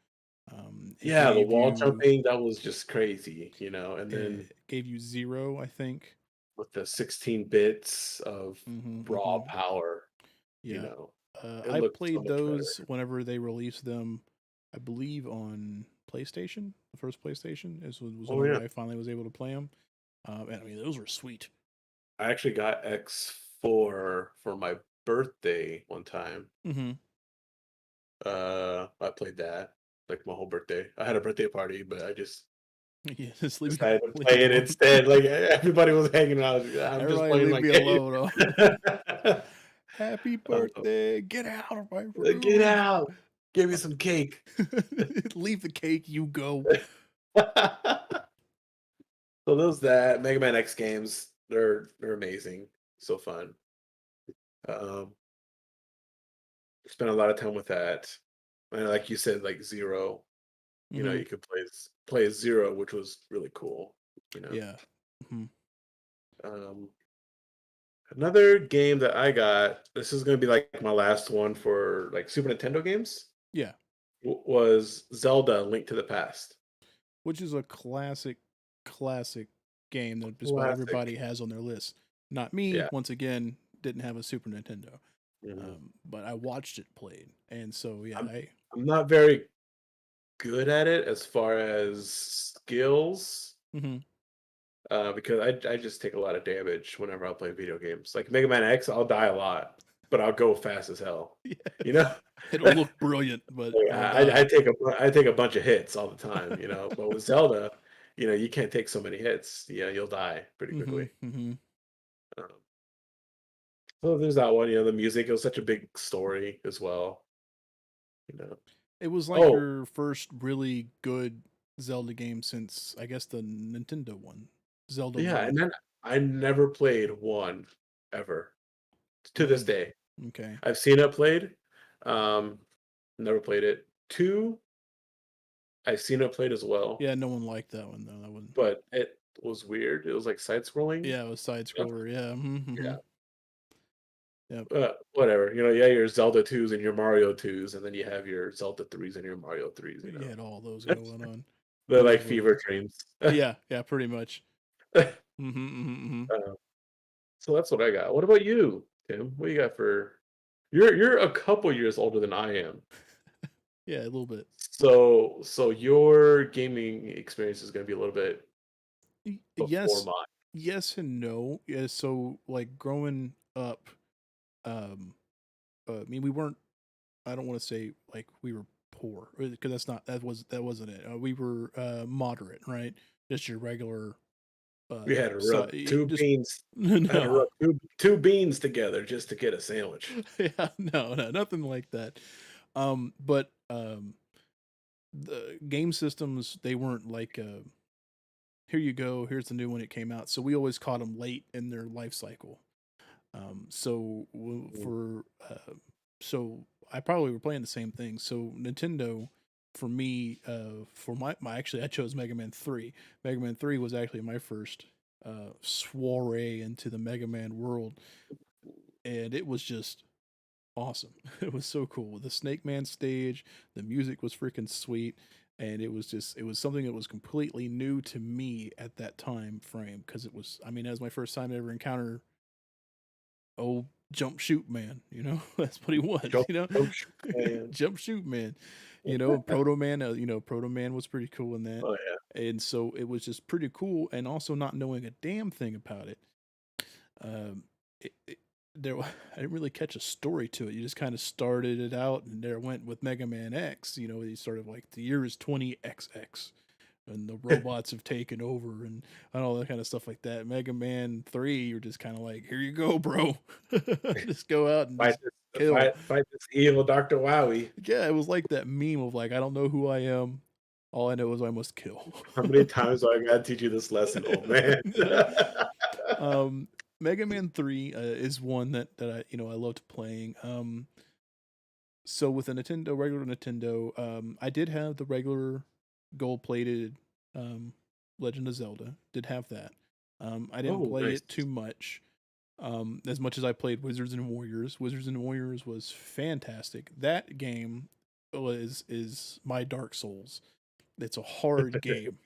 It Yeah, the gave wall you jumping that was just crazy. And then it gave you zero, I think. with the 16 bits of raw Mm-hmm. power, you Yeah. know, it I looked so played much better. those whenever they released them, I believe on PlayStation. The first PlayStation was Oh whenever yeah, I finally was able to play them. And I mean, those were sweet. I actually got X4 for my birthday one time. Mm-hmm. I played that like my whole birthday. I had a birthday party, but I just Yeah, just decided to leave play me it alone. instead. Like everybody was hanging out. I'm just Everybody playing leave my me game. alone. Happy Um, birthday. Get out of my Get room. out! Give me some cake. Leave the cake, you go. So those that Mega Man X games, they're amazing, so fun. Um, spent a lot of time with that, and like you said, like Zero, Hmm. you could play as Zero, which was really cool. You know, Yeah. Hmm. um, another game that I got. This is gonna be like my last one for like Super Nintendo games. Yeah. Was Zelda: Link to the Past. Which is a classic game that just about everybody Classic. has on their list. Not me, Yeah. once again, didn't have a Super Nintendo. Mhm. But I watched it played. And so, yeah, I'm I'm not very good at it as far as skills. hmm Because I just take a lot of damage whenever I play video games. Like Mega Man X, I'll die a lot, but I'll go fast as hell. yeah, You know, it'll look brilliant, but like, you'll die. I take a bunch of hits all the time. But with Zelda, you can't take so many hits. Yeah, you'll die pretty Hmm. quickly. Hmm. Um, so there's that one. The music, it was such a big story as well. You know. It was like Oh your first really good Zelda game since, I guess, the Nintendo one, Zelda yeah, 1. and then I never played one ever to this Mm, day. okay. I've seen it played. Um, never played it. Two, I've seen it played as well, Yeah, no one liked that one, though. That one. but it was weird. It was like side scrolling Yeah, it was side stuff. scroller. Yeah. Mm-hmm. Yeah. Yep. Whatever. Yeah, your Zelda 2s and your Mario 2s, and then you have your Zelda 3s and your Mario 3s. You had all those going on. They're Those like were fever dreams. yeah, yeah, pretty much. Mm-hmm, mm-hmm. Uh, so that's what I got. What about you, Tim? What you got for you're a couple years older than I am. Yeah, a little bit. So your gaming experience is gonna be a little bit before Yes, mine. yes and no. Yeah, so like growing up, um, I mean, we weren't. I don't want to say like we were poor because that wasn't it. We were moderate, right? Just your regular, We had to rub two just beans. I had to no, rub two beans together just to get a sandwich. yeah, no, nothing like that. But the game systems, they weren't like here you go, here's the new one, it came out. So we always caught them late in their life cycle. So Mm. for so I probably were playing the same thing. So Nintendo, for me, for my actually I chose Mega Man 3. Mega Man 3 was actually my first soiree into the Mega Man world, and it was just awesome. It was so cool. The Snake Man stage, the music was freaking sweet, and it was something that was completely new to me at that time frame, because it was, I mean, that was my first time I ever encountered old Jump Shoot Man, you know. That's what he was, Jump, you know. jump, shoot, man. Jump Shoot Man, you know. Proto Man, Proto Man was pretty cool in that. Oh yeah. And so it was just pretty cool, and also not knowing a damn thing about it. Um, it there I didn't really catch a story to it. You just kind of started it out, and there went with Mega Man X. You know, he started like the year is 20XX, and the robots have taken over, and all that kind of stuff like that. Mega Man 3, you're just kind of like, here you go, bro, just go out and Fight just this, kill. fight this evil Doctor Wowie. Yeah, it was like that meme of like, I don't know who I am. All I know is I must kill. How many times do I gotta teach you this lesson, old man? um, Mega Man 3 is one that I loved playing. So with a regular Nintendo, I did have the regular gold plated um, Legend of Zelda. Did have that. I didn't Oh, play nice. it too much. As much as I played Wizards and Warriors. Wizards and Warriors was fantastic. That game is my Dark Souls. It's a hard game.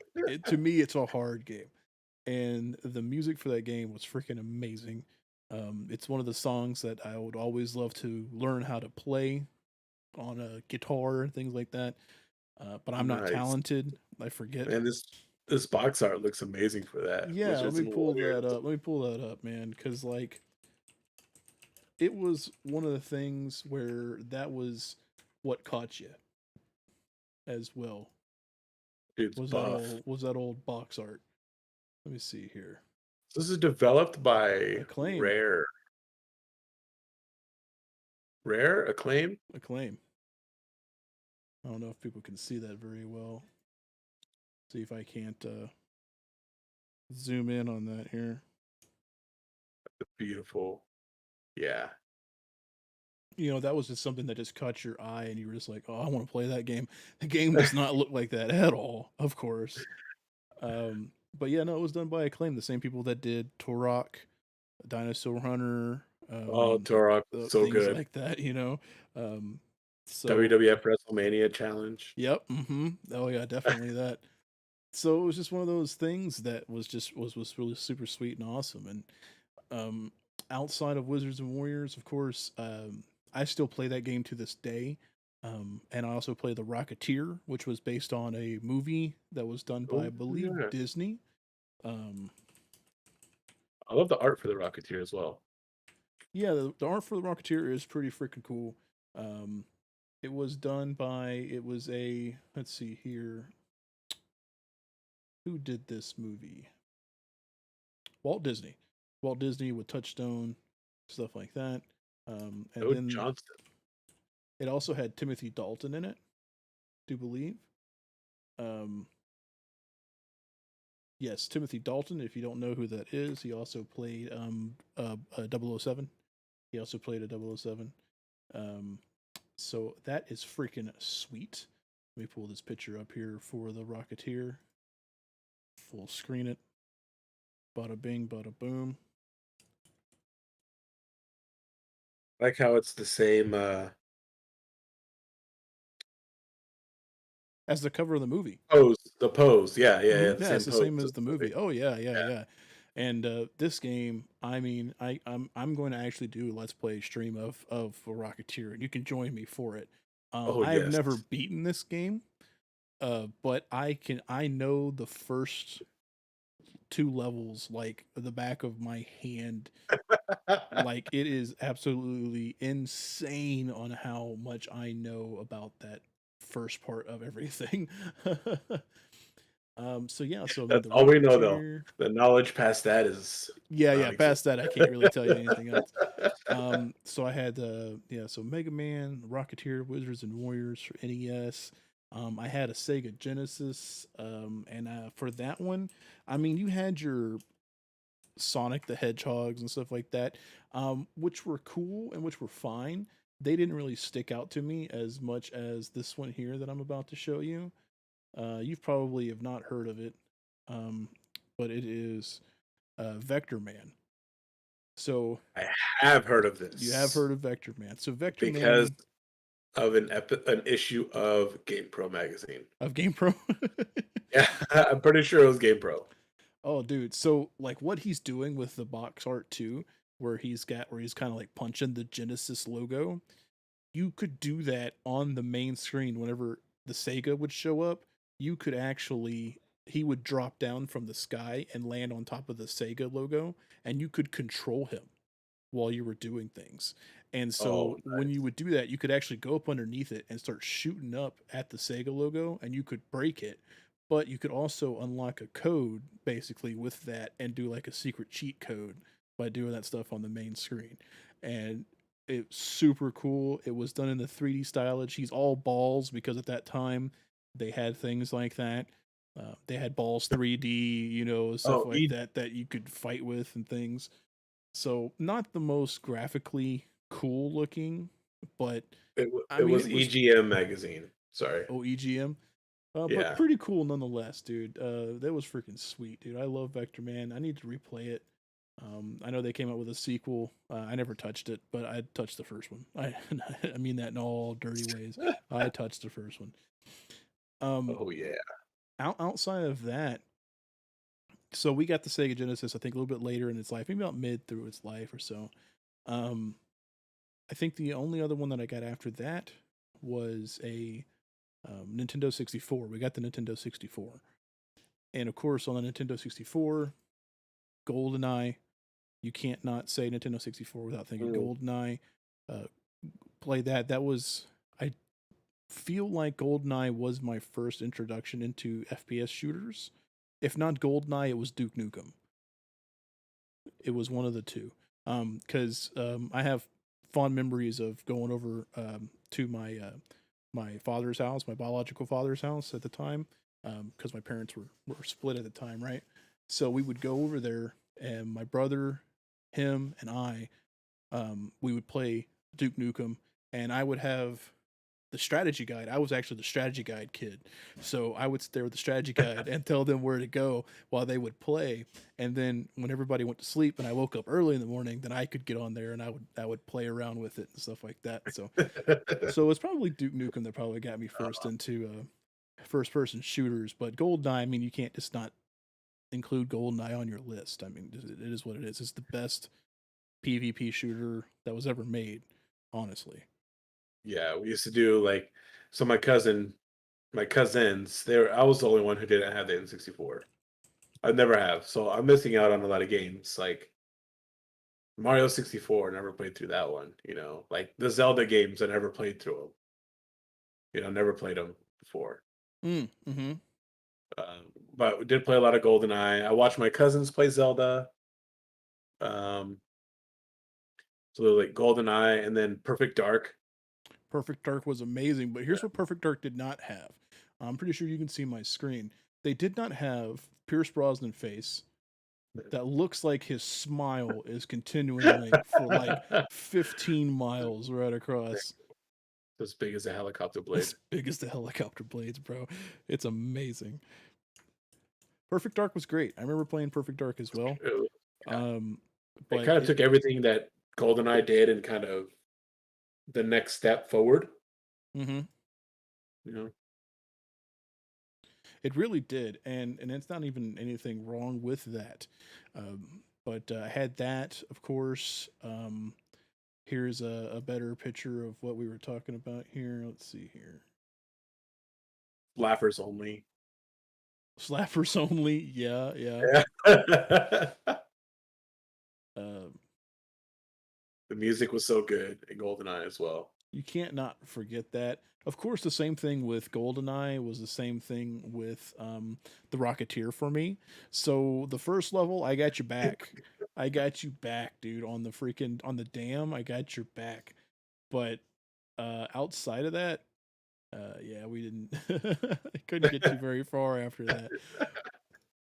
To me, it's a hard game, and the music for that game was freaking amazing. It's one of the songs that I would always love to learn how to play on a guitar and things like that. But I'm not Nice. talented. I forget. And this box art looks amazing for that. Yeah, let Wizards me and pull Warriors. that up. Let me pull that up, man, because like it was one of the things where that was what caught you as well. Dude's buff. Was that old box art? Let me see here. This is developed by Acclaim, Acclaim. acclaim. I don't know if people can see that very well. See if I can't zoom in on that here. Beautiful. Yeah. You know, that was just something that just caught your eye, and you were just like, "Oh, I want to play that game." The game does not look like that at all, of course. But yeah, no, it was done by Acclaim, the same people that did Turok, Dinosaur Hunter, Oh, Turok, so things good. like that. You know, so WWF WrestleMania challenge. yep, oh yeah, definitely that. So it was just one of those things that was really super sweet and awesome. And um, outside of Wizards and Warriors, of course, I still play that game to this day. And I also play The Rocketeer, which was based on a movie that was done by, Oh I believe, yeah. Disney. Um, I love the art for the Rocketeer as well. yeah, the art for The Rocketeer is pretty freaking cool. Um, it was done by, it was a, let's see here, who did this movie? Walt Disney. Walt Disney with Touchstone, stuff like that. And Oh, then Johnston. it also had Timothy Dalton in it, do believe. Um, yes, Timothy Dalton. If you don't know who that is, he also played 007. He also played a 007. Um, so that is freaking sweet. Let me pull this picture up here for the Rocketeer. Full screen it. Bada bing, bada boom. I like how it's the same As the cover of the movie. pose. The pose. Yeah, yeah, yeah. The Yeah, it's same the pose same as as the the movie. movie. Oh yeah, yeah, Yeah. yeah. And this game, I mean, I'm going to actually do a let's play stream of Rocketeer, and you can join me for it. Oh I have yes. never beaten this game, but I know the first two levels like the back of my hand. Like it is absolutely insane on how much I know about that first part of everything. So yeah, so I mean That's the all we know though. Rocketeer. The knowledge past that is Yeah, yeah. non-existent. Past that, I can't really tell you anything else. So I had so Mega Man, Rocketeer, Wizards and Warriors for NES. I had a Sega Genesis, and for that one, I mean, you had your Sonic the Hedgehogs and stuff like that, which were cool and which were fine. They didn't really stick out to me as much as this one here that I'm about to show you. You've probably have not heard of it, um, but it is Vector Man. So I have heard of you have this heard of Vector Man. So Vector because Man of an issue of Game Pro magazine. of GamePro. Yeah, I'm pretty sure it was Game Pro. Oh, dude. So like what he's doing with the box art too, where he's kind of like punching the Genesis logo. You could do that on the main screen whenever the Sega would show up. You could actually he would drop down from the sky and land on top of the Sega logo, and you could control him while you were doing things. And Oh, so when you nice. would do that, you could actually go up underneath it and start shooting up at the Sega logo, and you could break it. But you could also unlock a code basically with that and do like a secret cheat code by doing that stuff on the main screen. And it's super cool. It was done in the 3D stylage. He's all balls because at that time they had things like that. They had balls 3D, stuff Oh, like that that you could fight with and things. So not the most graphically cool looking, but I it mean was it was EGM magazine. Sorry. OEGM, but Yeah. pretty cool nonetheless, dude. That was freaking sweet, dude. I love Vector Man. I need to replay it. I know they came out with a sequel. I never touched it, but I touched the first one. I mean that in all dirty ways. I touched the first one. Um, Oh yeah. outside of that, so we got the Sega Genesis. I think a little bit later in its life, maybe about mid through its life or so. Um, I think the only other one that I got after that was a Nintendo 64. We got the Nintendo 64. And of course, on the Nintendo 64, GoldenEye, you can't not say Nintendo 64 without thinking Mm. GoldenEye. Uh, play that. That was, I feel like GoldenEye was my first introduction into FPS shooters. If not GoldenEye, it was Duke Nukem. It was one of the two. Because I have fond memories of going over to my father's house, my biological father's house at the time, because my parents were split at the time, right? So we would go over there, and my brother, him, and I, we would play Duke Nukem, and I would have the strategy guide. I was actually the strategy guide kid. So I would sit there with the strategy guide and tell them where to go while they would play. And then when everybody went to sleep and I woke up early in the morning, then I could get on there and I would play around with it and stuff like that. So it's probably Duke Nukem that probably got me first into first person shooters. But GoldenEye, I mean, you can't just not include GoldenEye on your list. I mean, it is what it is. It's the best PvP shooter that was ever made, honestly. Yeah, we used to do like so my cousins, I was the only one who didn't have the N64. I never have. So I'm missing out on a lot of games. Like Mario 64, never played through that one, Like the Zelda games, I never played through them. Never played them before. Mm-hmm. But we did play a lot of GoldenEye. I watched my cousins play Zelda. Um, so like GoldenEye and then Perfect Dark. Perfect Dark was amazing, but here's what Perfect Dark did not have. I'm pretty sure you can see my screen. They did not have Pierce Brosnan face that looks like his smile is continuing like for like 15 miles right across. As big as a helicopter As blade. big as the helicopter blades, bro. It's amazing. Perfect Dark was great. I remember playing Perfect Dark as well. Yeah. Um, It but kind of it took everything that GoldenEye did and kind of the next step forward. mm-hmm, You know, it really did, and it's not even anything wrong with that. But I had that, of course. Here's a better picture of what we were talking about here. Let's see here. laughers only. Slappers only. Yeah, yeah. Yeah. Um, The music was so good in GoldenEye as well. you can't not forget that. Of course, the same thing with GoldenEye was the same thing with the Rocketeer for me. So the first level, I got you back. I got you back, dude. On the freaking on the dam, I got your back. But outside of that, Yeah, we didn't. Couldn't get you very far after that.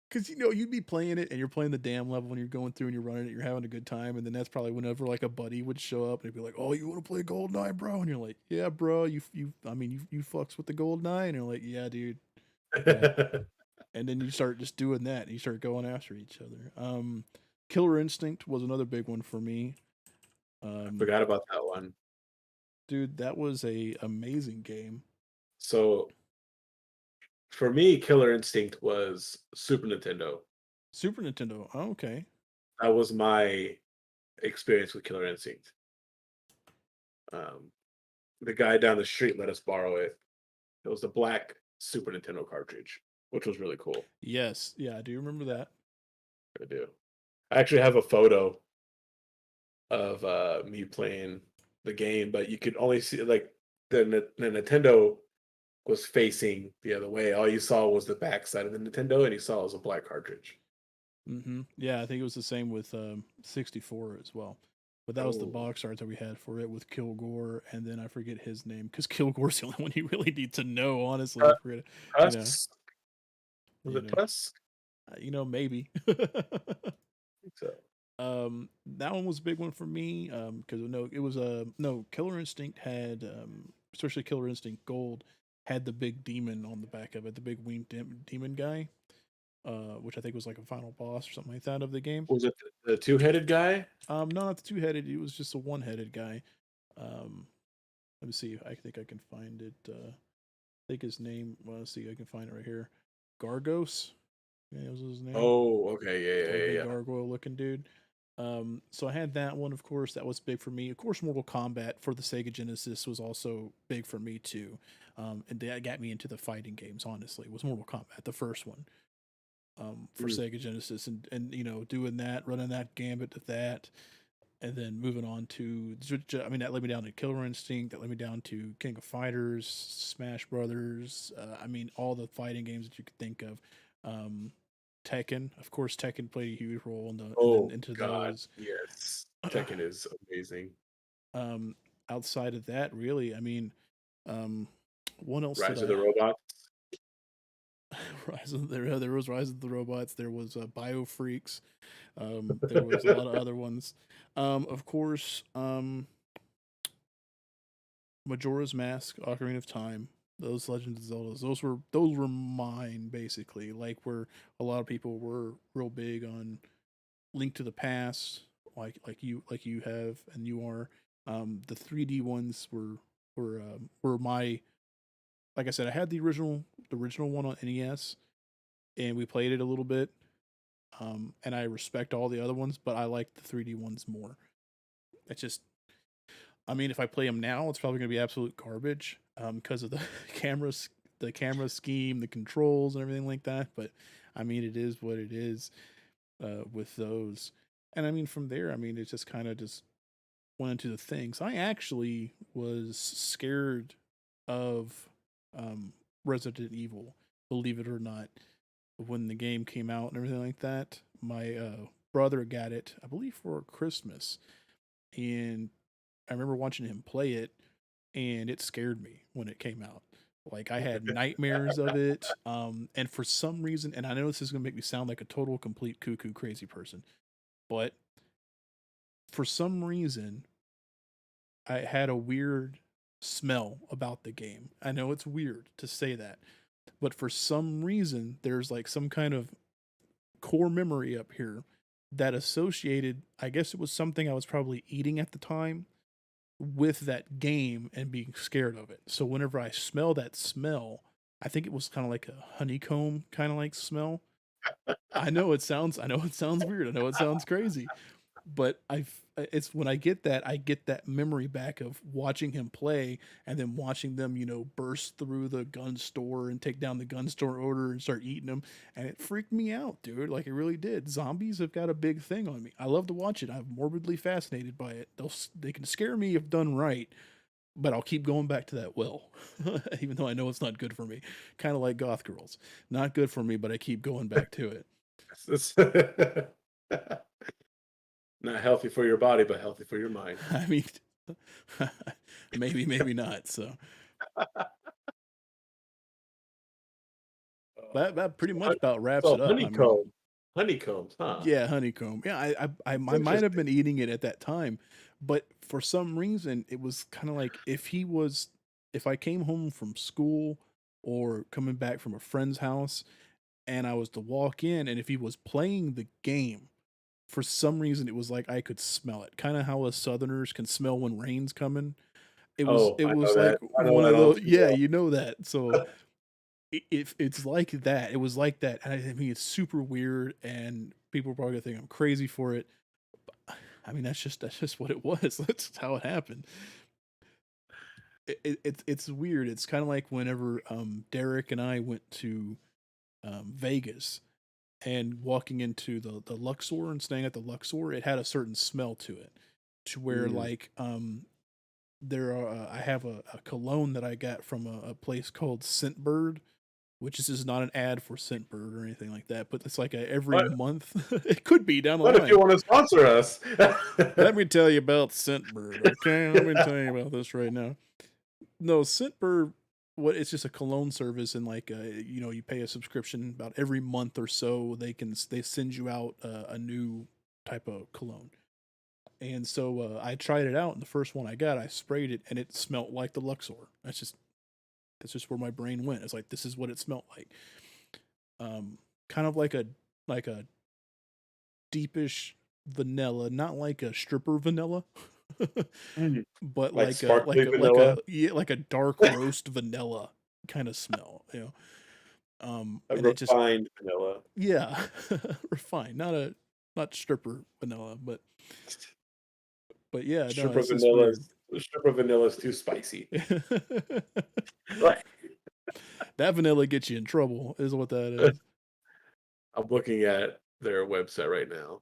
Because you'd be playing it and you're playing the damn level and you're going through and you're running it, you're having a good time, and then that's probably whenever like a buddy would show up and he'd be like, "Oh, you want to play GoldenEye, bro?" And you're like, "Yeah, bro. You fucks with the GoldenEye," and you're like, "Yeah, dude, yeah." And then you start just doing that and you start going after each other. Killer Instinct was another big one for me. I Um, forgot about that one. Dude, that was a amazing game. So for me, Killer Instinct was Super Nintendo. Super Nintendo. Oh, okay. That was my experience with Killer Instinct. Um, the guy down the street let us borrow it. It was the black Super Nintendo cartridge, which was really cool. Yes, yeah, I do remember that. I do. I actually have a photo of me playing the game, but you could only see like the Nintendo was facing the other way. All you saw was the back side of the Nintendo, and you saw it was a black cartridge. Yeah, I think it was the same with 64 as well. But that was the Oh, box art that we had for it with Kilgore, and then I forget his name because Kilgore's the only one you really need to know. Honestly, I forget. You know, Tusk? Was you it know, Tusk? maybe. I think so. That one was a big one for me. Because no, it was no Killer Instinct had especially Killer Instinct Gold had the big demon on the back of it, the big winged demon guy. Which I think was like a final boss or something like that of the game. Was it the two-headed guy? No, not the two headed. It was just a one headed guy. Um, Let me see. I think I can find it. I think his name. Well, let's see. I can find it right here. Gargos. Yeah, was his name. Oh, okay, The yeah, big yeah, yeah. gargoyle looking dude. So I had that one, of course. That was big for me. Of course, Mortal Kombat for the Sega Genesis was also big for me too. And that got me into the fighting games. Honestly, was Mortal Kombat the first one for Mm. Sega Genesis, and doing that, running that gambit to that, and then moving on to I mean that led me down to Killer Instinct, that led me down to King of Fighters, Smash Brothers. I mean all the fighting games that you could think of. Um, Tekken, of course, Tekken played a huge role in the and then Oh into God, those. yes. Tekken is amazing. um, Outside of that, really, I mean, um, what else did Rise of I? the Robots. There was Rise of the Robots. There was Bio Freaks. There was a lot of other ones. Of course, Majora's Mask, Ocarina of Time, those Legends of Zelda, those were mine basically. Like where a lot of people were real big on Link to the Past, like you have and you are. The 3D ones were my, like I said, I had the original one on NES, and we played it a little bit. And I respect all the other ones, but I like the 3D ones more. It's just, I mean, if I play them now, it's probably going to be absolute garbage because of the cameras, the camera scheme, the controls, and everything like that. But I mean, it is what it is with those. And I mean, from there, I mean, it just kind of just went into the things. I actually was scared of um, Resident Evil, believe it or not, when the game came out and everything like that. My brother got it, I believe, for Christmas, and I remember watching him play it, and it scared me when it came out. Like I had nightmares of it, and for some reason, and I know this is gonna make me sound like a total, complete, cuckoo, crazy person, but for some reason, I had a weird smell about the game. I know it's weird to say that, but for some reason, there's like some kind of core memory up here that associated. I guess it was something I was probably eating at the time with that game and being scared of it. So whenever I smell that smell, I think it was kind of like a honeycomb kind of like smell. I know it sounds weird. I know it sounds crazy, but it's when I get that memory back of watching him play and then watching them, burst through the gun store and take down the gun store order and start eating them, and it freaked me out, dude. Like it really did. Zombies have got a big thing on me. I love to watch it. I'm morbidly fascinated by it. They can scare me if done right, but I'll keep going back to that well, even though I know it's not good for me. Kind of like goth girls, not good for me, but I keep going back to it. Not healthy for your body, but healthy for your mind. I mean, maybe, maybe not. So, That pretty much Hon- about wraps So it up. I mean, honeycombs, huh? yeah, honeycomb. Yeah, I It's might have interesting. been eating it at that time, but for some reason it was kind of like if I came home from school or coming back from a friend's house and I was to walk in and if he was playing the game, for some reason it was like I could smell it. Kind of how us southerners can smell when rain's coming. Oh, It I know was like that. I know one that of all those, too yeah, well. you know that. So if it's like that, it was like that. And I mean, it's super weird, and people are probably gonna think I'm crazy for it. I mean, that's just what it was. That's how it happened. It's weird. It's kind of like whenever Derek and I went to Vegas and walking into the Luxor and staying at the Luxor, it had a certain smell to it, to where Mm. like there are I have a cologne that I got from a place called Scentbird, which is not an ad for Scentbird or anything like that, but it's like a every What? month. It could be down the What if you line. want to sponsor us? Let me tell you about Scentbird, okay? Let me tell you about this right now. No, Scentbird, what it's just a cologne service, and like you know, you pay a subscription about every month or so. They send you out a new type of cologne, and so I tried it out, and the first one I got, I sprayed it, and it smelled like the Luxor. That's just where my brain went. It's like this is what it smelled like. Kind of like a deepish vanilla, not like a stripper vanilla, Mm. but Like sparkly vanilla, like a dark roast vanilla kind of smell, you know. a And it just refined vanilla. yeah, refined, not stripper vanilla, but yeah, no, Stripper it's just vanilla weird. is stripper vanilla is too spicy. Right. That vanilla gets you in trouble, is what that is. I'm looking at their website right now.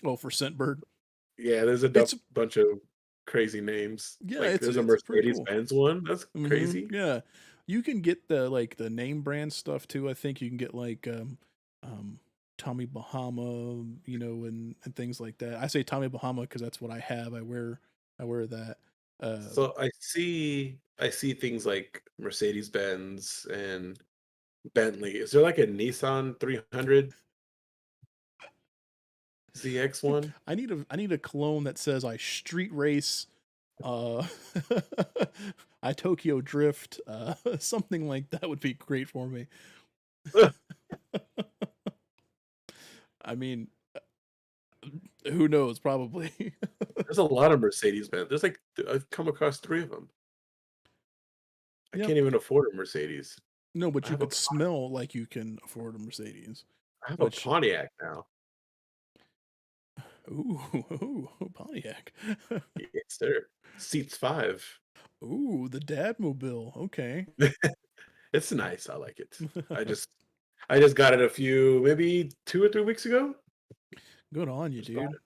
Oh, for Scentbird, Yeah, there's a it's bunch of crazy names. yeah, Like there's a it's pretty Mercedes cool. Benz one. That's Mhm, crazy. yeah. You can get the name brand stuff too. I think you can get like, um, Tommy Bahama, you know, and things like that. I say Tommy Bahama because that's what I have. I wear that. Um, So I see things like Mercedes Benz and Bentley. Is there like a Nissan 300 ZX one? I need a cologne that says I street race, uh, I Tokyo drift, something like that would be great for me. I mean, who knows? Probably. There's a lot of Mercedes Benz. There's like I've come across 3 of them. I Yep. can't even afford a Mercedes. No, I but you have a could smell like you can afford a Mercedes, I have a which Pontiac now. ooh, ooh Pontiac. Yes, sir. Seats 5. Ooh, the Dadmobile. Okay. It's nice. I like it. I just I just got it a few maybe 2 or 3 weeks ago. Good on you, Just bought dude. it.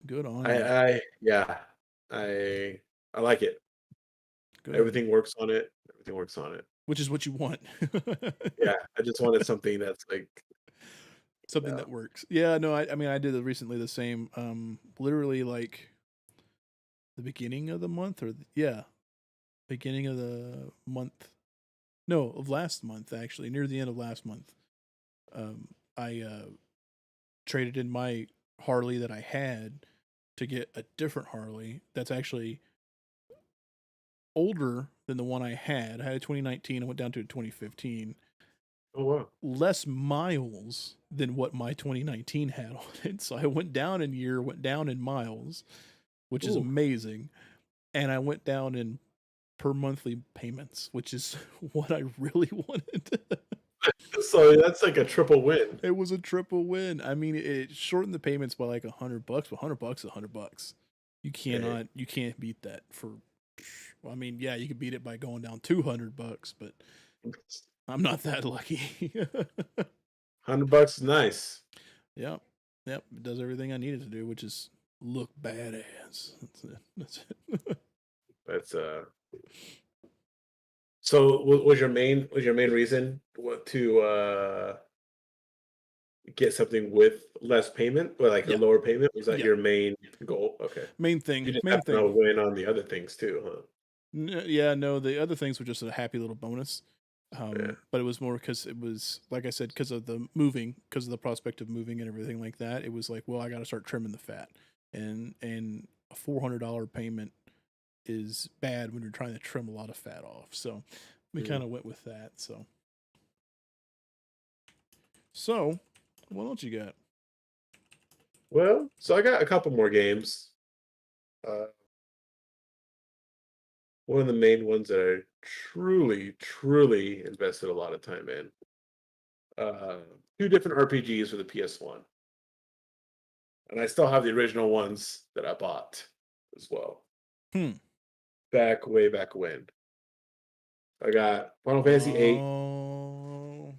Good on you. I yeah. I I like it. Good. Everything works on it. Everything works on it. Which is what you want. Yeah, I just wanted something that's like, Something no. that works. Yeah, no, I mean I did recently the same. Literally like the beginning of the month yeah, beginning of the month. No, of last month actually, near the end of last month. I traded in my Harley that I had to get a different Harley that's actually older than the one I had. I had a 2019. I went down to a 2015. Oh wow. Less miles than what my 2019 had on it. So I went down in year, went down in miles, which is Ooh. amazing. And I went down in per monthly payments, which is what I really wanted. So that's like a triple win. It was a triple win. I mean, it shortened the payments by like $100, but $100 is $100. Hey, You can't beat that for. Well, I mean, yeah, you could beat it by going down $200, but I'm not that lucky. $100 is nice. Yep, yep, it does everything I needed to do, which is look badass. That's it. That's it. That's so was your main reason what to get something with less payment or like a Yeah, lower payment? Was that yeah. your main goal? Okay. Main You thing, just main have to thing. win on the other things too, huh? Yeah, no, the other things were just a happy little bonus. Yeah. But it was more because it was, like I said, because of the prospect of moving and everything like that. It was like, well, I got to start trimming the fat, and a $400 payment is bad when you're trying to trim a lot of fat off. So we Mhm. kind of went with that. So what else you got? Well, so I got a couple more games. Uh, one of the main ones that I truly, truly invested a lot of time in. Uh, Two different RPGs for the PS1, and I still have the original ones that I bought as well. Hmm. Way back when. I got Final Fantasy VIII, Oh,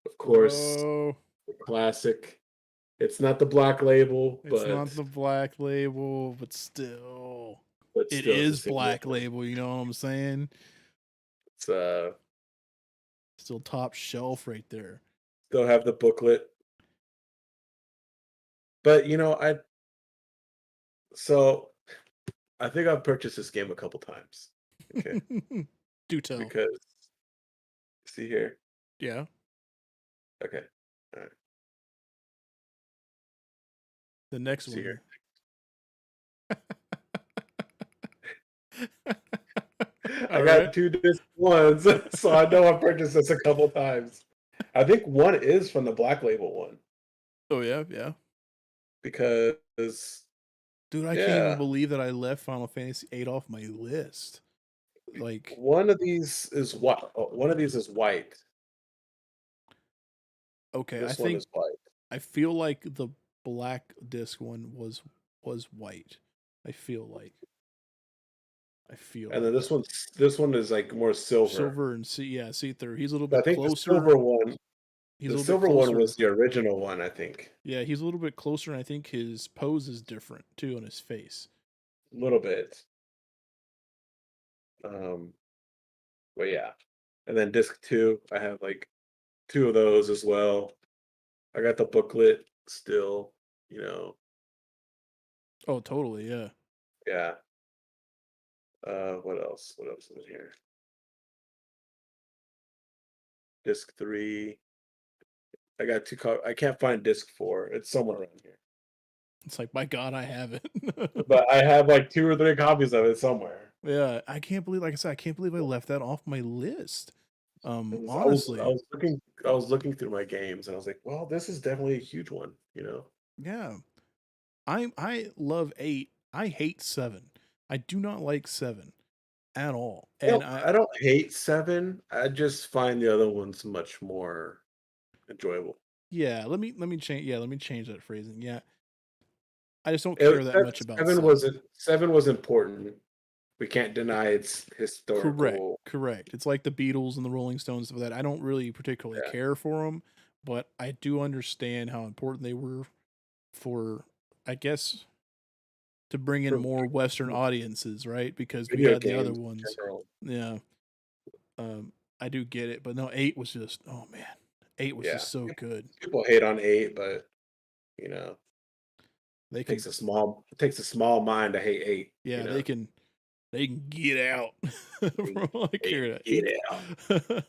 of course, oh, the classic. It's not the black label, it's not the black label, but it still it's the is same black one. label. You know what I'm saying? It's Still top shelf right there. still have the booklet. But so I think I've purchased this game a couple times. Okay. Do tell. Because see here. Yeah. Okay. All right. The next See one. here. I All right. got two disc ones, so I know I've purchased this a couple times. I think one is from the black label one Oh yeah, yeah. because Dude, I can't even yeah, believe that I left Final Fantasy VIII off my list. Like, one of these is white. One of these is white. okay, This one is white, I feel like the black disc one was white. I feel like. I feel and then like this one is like more silver. silver and see through. He's a little I bit think closer. He's a the little bit silver one closer. was the original one. I think Yeah, he's a little bit closer, and I think his pose is different too on his face. a little bit. Um, but yeah, and then disc two, I have like two of those as well. I got the booklet still. You know, Oh, totally, yeah. yeah. What else? What else is in here? Disc three. I got I can't find disc four. It's somewhere around here. It's like, my God, I have it. But I have like two or three copies of it somewhere. Yeah, I can't believe, like I said, I can't believe I left that off my list. I Honestly, was looking through my games and I was like, well, this is definitely a huge one, you know. yeah. I love 8. I hate 7. I do not like 7 at all. And I don't hate seven. I just find the other ones much more enjoyable. yeah, let me change that phrasing. Yeah. I just don't It, care that that much about seven 7. wasn't seven was important. We can't deny its Correct, historical. correct. It's like the Beatles and the Rolling Stones, stuff like that. I don't really particularly Yeah. care for them, but I do understand how important they were for, I guess, to bring in For more Western audiences, right? Because we video had the other games in ones. general. Yeah, I do get it, but no, 8 was just, oh man, 8 was Yeah. just so good. People hate on eight, but you know, They can, it takes a small mind to hate eight, you yeah, know. they can get out from all I Hey, care. get out.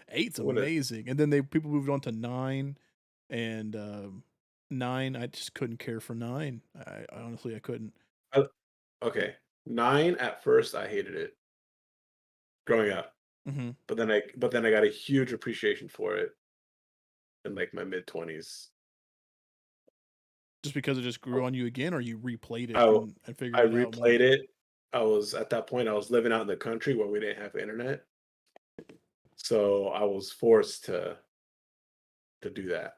Eight's What a amazing, and then they people moved on to 9, and 9. I just couldn't care for 9. I honestly I couldn't. uh, okay. Nine at first I hated it growing up. Hmm. But then I got a huge appreciation for it in like my mid 20s. Just because it just grew on you again, or you replayed it I and I figured it out more. replayed it. I was at that point I was living out in the country where we didn't have internet. So I was forced to do that.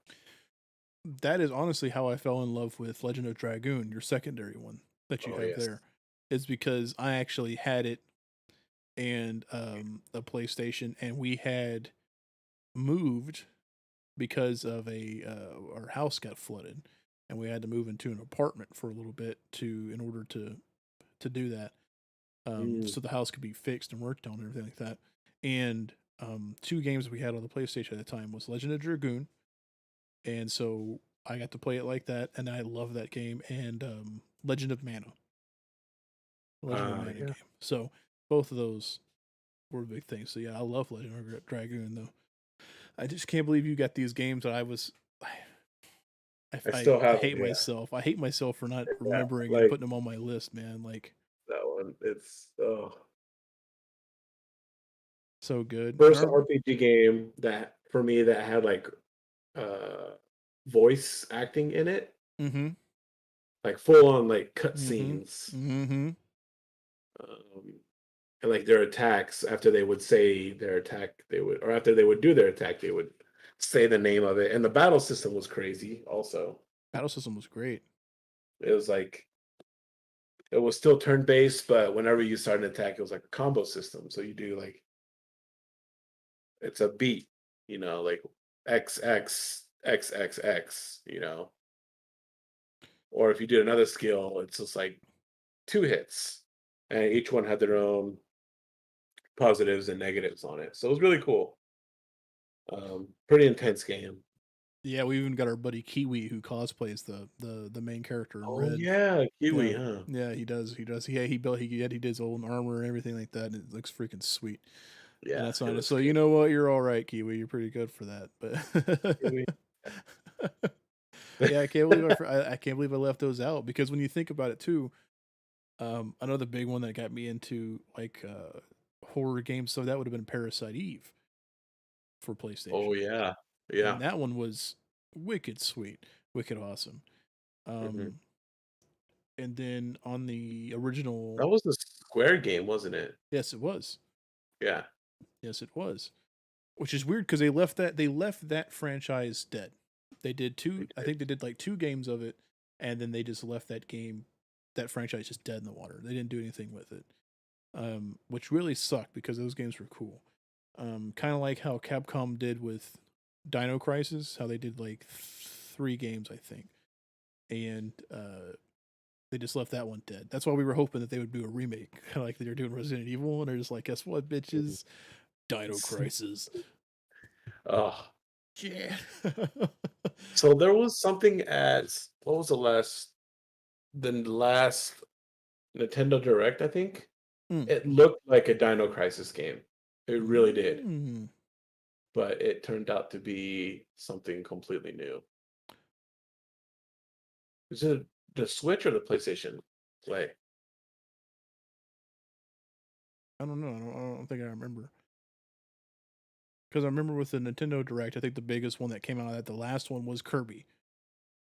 That is honestly how I fell in love with Legend of Dragoon, your secondary one that you Oh have yes. there. Is because I actually had it and a PlayStation, and we had moved because of our house got flooded, and we had to move into an apartment for a little bit to in order to do that, Mm, so the house could be fixed and worked on and everything like that. And two games we had on the PlayStation at the time was Legend of Dragoon, and so I got to play it like that, and I love that game. And Legend of Mana yeah. game. So both of those were a big thing. So yeah, I love Legend of Dragoon though. I just can't believe you got these games that I was. I still I have them. hate Yeah, myself. I hate myself for not yeah. remembering and Like putting them on my list, man. Like that one. It's so good. And first our RPG game that for me that had like uh voice acting in it, mm-hmm. like full on like Mm-hmm. cutscenes. Mm-hmm. Um, and like their attacks after they would say their attack, they would or after they would do their attack, they would say the name of it. And the battle system was crazy. Also, Battle system was great. it was like it was still turn based, but whenever you start an attack, it was like a combo system. So you do like it's a beat, like X X X X X. Or if you did another skill, it's just like two hits, and each one had their own positives and negatives on it. So it was really cool. Pretty intense game. Yeah, we even got our buddy Kiwi who cosplays the main character in Oh Red. yeah, Kiwi, Yeah, huh? yeah, he does. He does. Yeah, he did his own armor and everything like that, and it looks freaking sweet. And Yeah, that's it not looks so. good. You know what? You're all right, Kiwi. You're pretty good for that. Kiwi. But yeah, I can't believe I can't believe I left those out because when you think about it too, another big one that got me into like horror games, so that would have been Parasite Eve for Oh PlayStation, yeah, yeah. and that one was wicked sweet, wicked awesome. Hmm. Um, and then on the original, That was the Square game, wasn't it? yes, it was. Yeah. Yes, it was. Which is weird because they left that franchise dead. They did They two. I did. think they did like two games of it, and then they just left that franchise just dead in the water. They didn't do anything with it, which really sucked because those games were cool. Kind of like how Capcom did with Dino Crisis, how they did like three games, I think, and they just left that one dead. That's why we were hoping that they would do a remake, kind of like they were doing Resident Evil, and they're just like, guess what, Mhm. bitches, Dino Crisis. Oh, Yeah. so there was something at what was the last Nintendo Direct, I think. Mm. It looked like a Dino Crisis game. It really did, Mm. but it turned out to be something completely new. Is it the Switch or the PlayStation Play? I don't know. I don't think I remember. Because I remember with the Nintendo Direct, I think the biggest one that came out of that, the last one was Kirby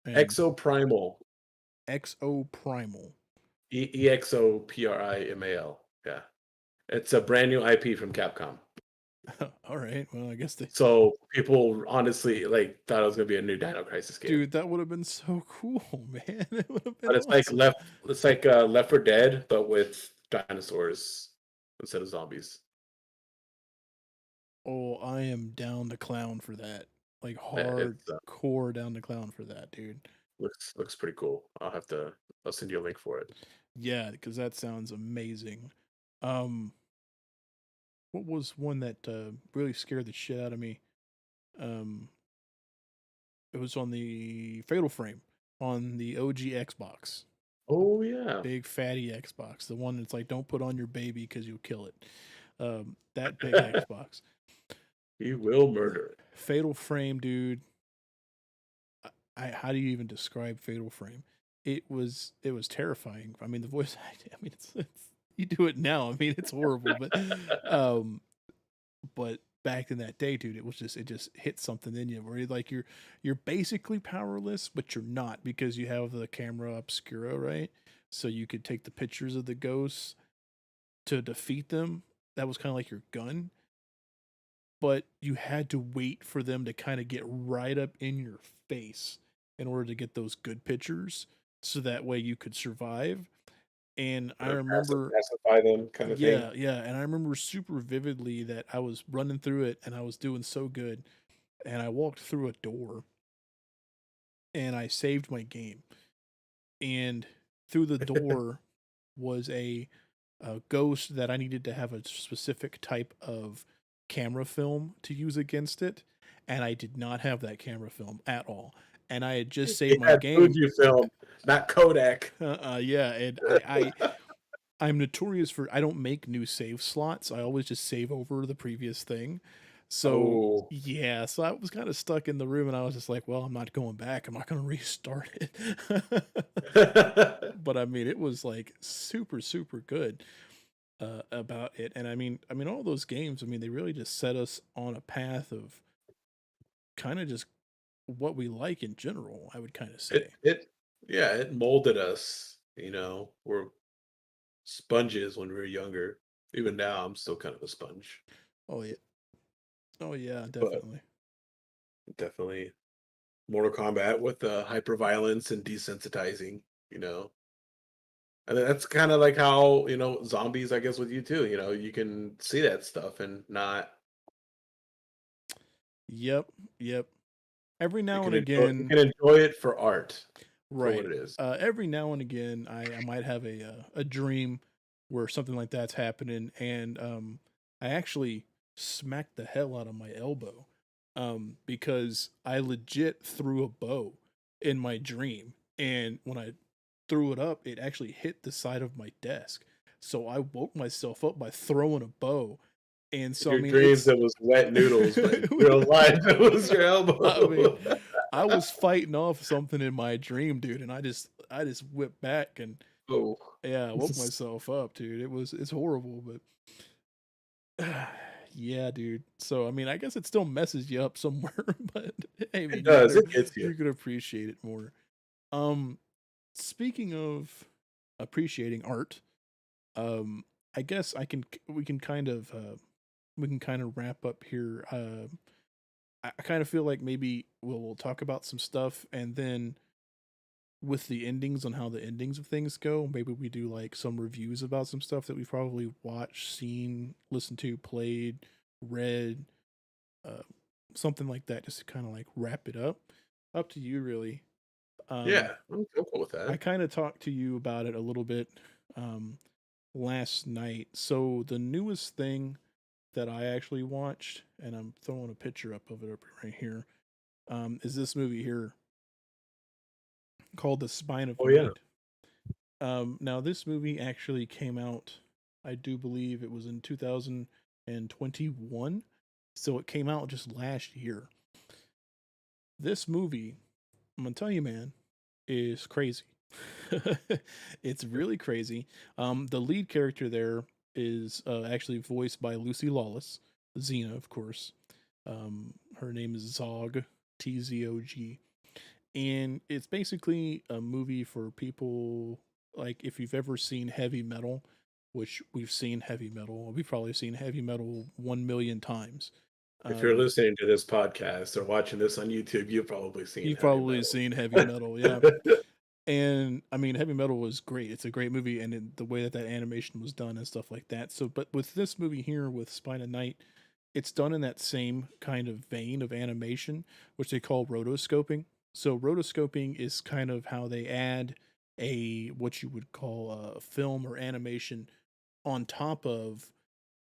and Exo Primal. XO Primal. EXOPRIMAL. Yeah. It's a brand new IP from Capcom. All right. Well, I guess they. So people honestly like thought it was gonna be a new Dino Crisis game. Dude, that would have been so cool, man. It would have been But awesome. it's like Left 4 Dead, but with dinosaurs instead of zombies. Oh, I am down to clown for that. Like Yeah, hardcore down to clown for that, dude. looks pretty cool. I'll send you a link for it. Yeah, because that sounds amazing. Um, what was one that really scared the shit out of me? Um, it was on the Fatal Frame on the OG Xbox, the Oh yeah. big fatty Xbox, the one that's like, don't put on your baby because you'll kill it. That big Xbox. He will murder it. Fatal Frame, dude. How do you even describe Fatal Frame? It was terrifying. I mean, the voice acting. I mean, it's you do it now. I mean, it's horrible, um, but back in that day, dude, it just hit something in you where you're basically powerless, but you're not because you have the camera obscura, right? So you could take the pictures of the ghosts to defeat them. That was kind of like your gun, but you had to wait for them to kind of get right up in your face in order to get those good pictures so that way you could survive. And I Or remember pacify them kind of thing. yeah, yeah, and I remember super vividly that I was running through it and I was doing so good and I walked through a door and I saved my game. And through the door was a ghost that I needed to have a specific type of camera film to use against it, and I did not have that camera film at all. And I had just He saved my had game. Fujifilm, not Kodak. Yeah, and I I'm notorious for I don't make new save slots. I always just save over the previous thing. So Oh. yeah, so I was kind of stuck in the room, and I was just like, well, I'm not going back. I'm not going to restart it. But I mean, it was like super, super good about it. And I mean, all those games. I mean, they really just set us on a path of kind of just what we like in general. I would kind of say. it yeah, it molded us, we're sponges when we were younger. Even now, I'm still kind of a sponge, Oh yeah, oh yeah, but definitely. definitely Mortal Kombat with the hyper violence and desensitizing, you know. And that's kind of like how, zombies, I guess, with you too. You can see that stuff and not, Yep, yep. Every you now can and you again, can enjoy it for art, for what right? it is. Every now and again, I might have a dream where something like that's happening, and I actually smacked the hell out of my elbow, because I legit threw a bow in my dream, and when I threw it up, it actually hit the side of my desk. So I woke myself up by throwing a bow, and In so I your mean, dreams, it was wet noodles, but in real life, it was your I mean, elbow. I was fighting off something in my dream, dude, and I just whipped back and Oh. yeah, I woke myself up, dude. It's horrible, but yeah, dude. So I mean, I guess it still messes you up somewhere, but hey, It man, does. It gets you. you could appreciate it more. Um, speaking of appreciating art, um, I guess we can kind of wrap up here. I kind of feel like maybe we'll talk about some stuff, and then with the endings on how the endings of things go, maybe we do like some reviews about some stuff that we've probably watched, seen, listened to, played, read, uh, something like that, just to kind of like wrap it up. Up to you, really. Um, Yeah, I'm cool with I that. kind of talked to you about it a little bit um, last night. So the newest thing that I actually watched, and I'm throwing a picture up of it up right here, is this movie here called The Spine of Oh yeah. Night. Now this movie actually came out, I do believe it was in 2021, so it came out just last year. This movie, I'm gonna tell you, man, is crazy. It's really crazy. The lead character there is actually voiced by Lucy Lawless, Xena, of course. Her name is Zog, Tzog, and it's basically a movie for people like if you've ever seen heavy metal, which we've seen heavy metal. We've probably seen heavy metal 1 million times. If you're Um, listening to this podcast or watching this on YouTube, you've probably seen you've heavy probably metal. seen heavy metal, yeah. And I mean, heavy metal was great. It's a great movie, and the way that animation was done and stuff like that. So, but with this movie here, with Spine of Night, it's done in that same kind of vein of animation, which they call rotoscoping. So, rotoscoping is kind of how they add a what you would call a film or animation on top of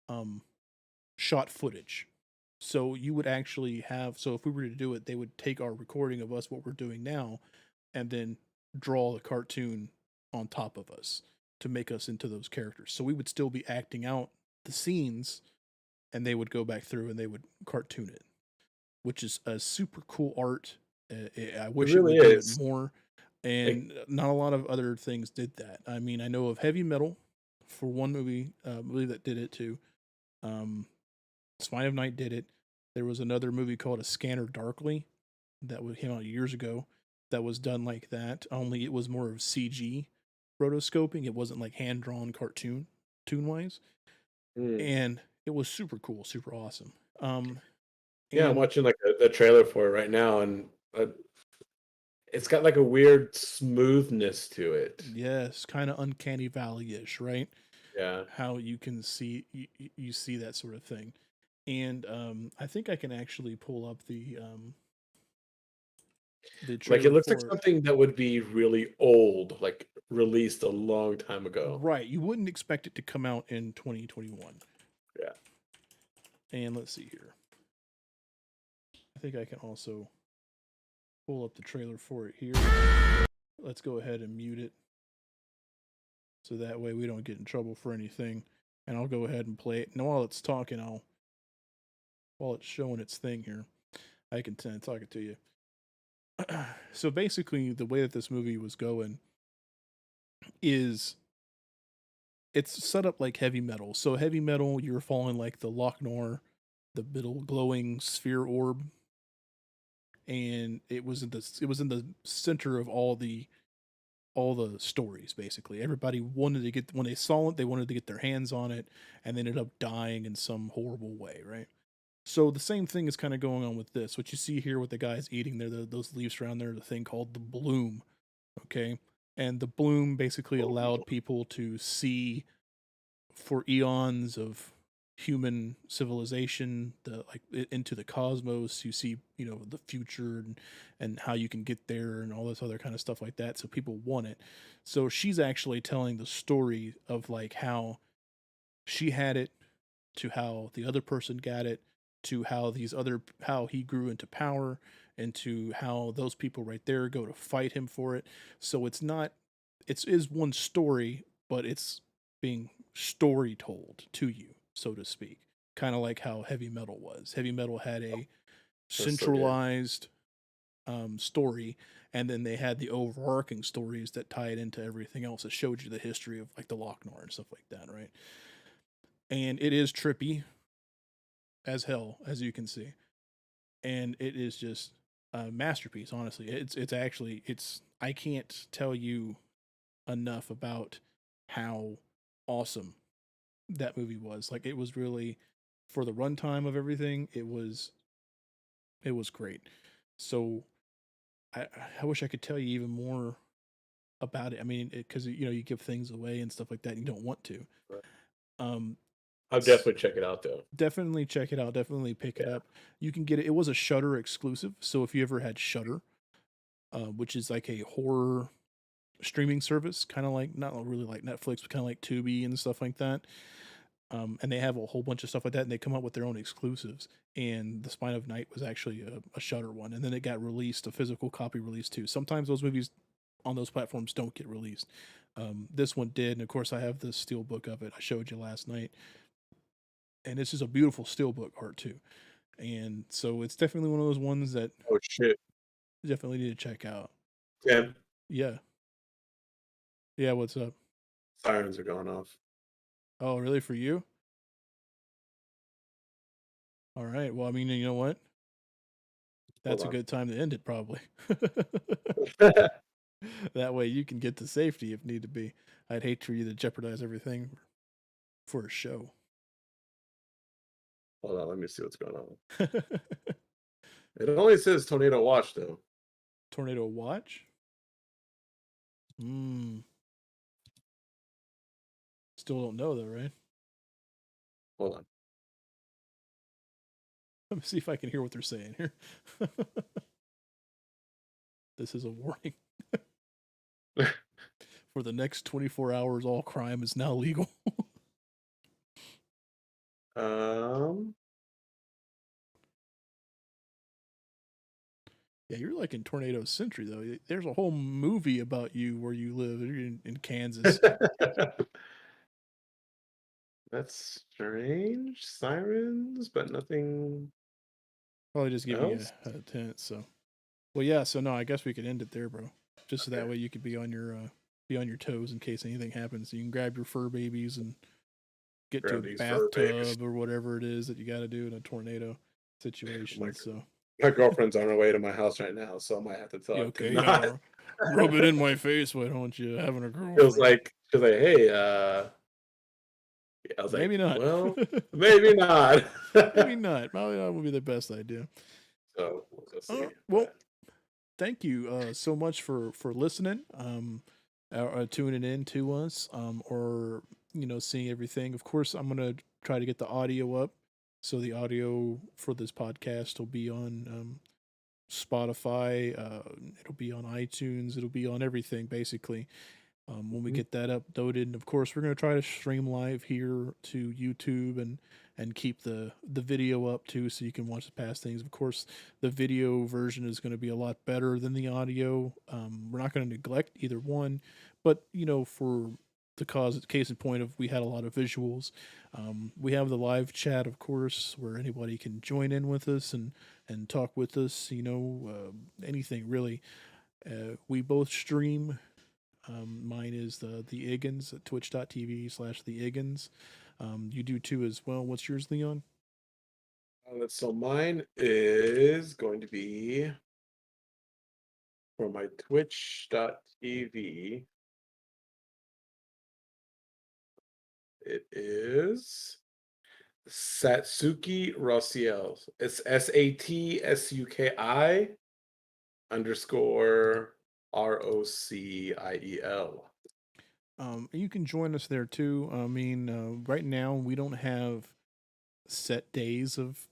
um, shot footage. So you would actually have so if we were to do it, they would take our recording of us what we're doing now, and then draw the cartoon on top of us to make us into those characters. So we would still be acting out the scenes, and they would go back through and they would cartoon it, which is a super cool art. I It wish it really would do it is. more, Like, and not a lot of other things did that. I mean, I know of Heavy Metal for one movie, I believe that did it too. Um, Spine of Night did it. There was another movie called A Scanner Darkly that came out years ago that was done like that. Only it was more of CG rotoscoping. It wasn't like hand drawn cartoon tune wise, mm. and it was super cool, super awesome. Yeah, I'm And watching like the trailer for it right now, and it's got like a weird smoothness to it. yes, kind of uncanny valley ish, right? Yeah. How you can see you see that sort of thing. And I think I can actually pull up the Like it trailer looks like for it. something that would be really old, like released a long time ago. Right, you wouldn't expect it to come out in 2021. Yeah. And let's see here. I think I can also pull up the trailer for it here. Let's go ahead and mute it so that way we don't get in trouble for anything. And I'll go ahead and play it. And while it's talking, while it's showing its thing here, I can talk it to you. So basically, the way that this movie was going is it's set up like heavy metal. So heavy metal, you're following like the Loch Nor, the middle glowing sphere orb, and it was in the center of all the stories. Basically, everybody wanted to get when they saw it, they wanted to get their hands on it, and they ended up dying in some horrible way, right? So the same thing is kind of going on with this. What you see here with the guys eating there, those leaves around there, the thing called the bloom, okay? And the bloom basically allowed people to see for eons of human civilization, into the cosmos. You see, the future and how you can get there and all this other kind of stuff like that. So people want it. So she's actually telling the story of like how she had it, to how the other person got it, to how how he grew into power, and to how those people right there go to fight him for it. So it's not it is one story, but it's being story told to you, so to speak. Kind of like how heavy metal was. Heavy metal had a That's so good. centralized story, and then they had the overarching stories that tie it into everything else. It showed you the history of like the Loch Nor and stuff like that, right? And it is trippy as hell, as you can see, and it is just a masterpiece. Honestly, it's actually it's I can't tell you enough about how awesome that movie was. Like it was really, for the runtime of everything, it was great. So I wish I could tell you even more about it. I mean, because you give things away and stuff like that, and you don't want to. Right. Um, I'll definitely check it out though. Definitely check it out. Definitely pick it Yeah. up. You can get it. It was a Shutter exclusive. So if you ever had Shutter, which is like a horror streaming service, kind of like not really like Netflix, but kind of like Tubi and stuff like that. And they have a whole bunch of stuff like that, and they come out with their own exclusives. And The Spine of Night was actually a Shutter one, and then it got released, a physical copy released too. Sometimes those movies on those platforms don't get released. This one did, and of course I have the steel book of it. I showed you last night, and this is a beautiful steel book art too. And so it's definitely one of those ones that Oh shit. you definitely need to check out. Tim, Yeah, yeah. What's up? sirens are going off. Oh, really? For you? All right. Well, I mean, you know what? That's a Hold good time to end it, probably. on. That way you can get to safety if need to be. I'd hate for you to jeopardize everything for a show. Hold on, let me see what's going on. It only says tornado watch though. Tornado watch? Hmm. Still don't know though, right? Hold on. Let me see if I can hear what they're saying here. This is a warning. For the next 24 hours, all crime is now legal. Um, Yeah, you're like in Tornado Century, though. There's a whole movie about you where you live. You're in Kansas. that's strange. Sirens, but nothing Probably just giving you else. a hint. So, well, yeah. So no, I guess we could end it there, bro. Just so that Okay. way you could be on your toes in case anything happens. You can grab your fur babies and get to Grab a these fur babies. bathtub or whatever it is that you got to do in a tornado My situation. So, my girlfriend's on her way to my house right now, so I might have to tell yeah, her to okay, not. yeah, rub it in my face. Why don't you having a Feels girlfriend? like she was like, "Hey, I was like, Maybe not. well, maybe not." Maybe not. Probably that would be the best idea. So we'll see. Well, thank you so much for listening, tuning in to us, or seeing everything. Of course, I'm gonna try to get the audio up, so the audio for this podcast will be on Spotify. It'll be on iTunes. It'll be on everything basically. When we get that uploaded, and of course, we're gonna try to stream live here to YouTube and keep the video up too, so you can watch the past things. Of course, the video version is going to be a lot better than the audio. We're not going to neglect either one, but for the case in point of we had a lot of visuals. We have the live chat, of course, where anybody can join in with us and talk with us. Anything really. We both stream. Mine is the Iggins at twitch.tv/the Iggins. You do too as well. What's yours, Leon? So mine is going to be for my twitch.tv. It is Satsuki Rossiel. It's SATSUKI underscore ROCIEL. You can join us there too. I mean, right now we don't have set days of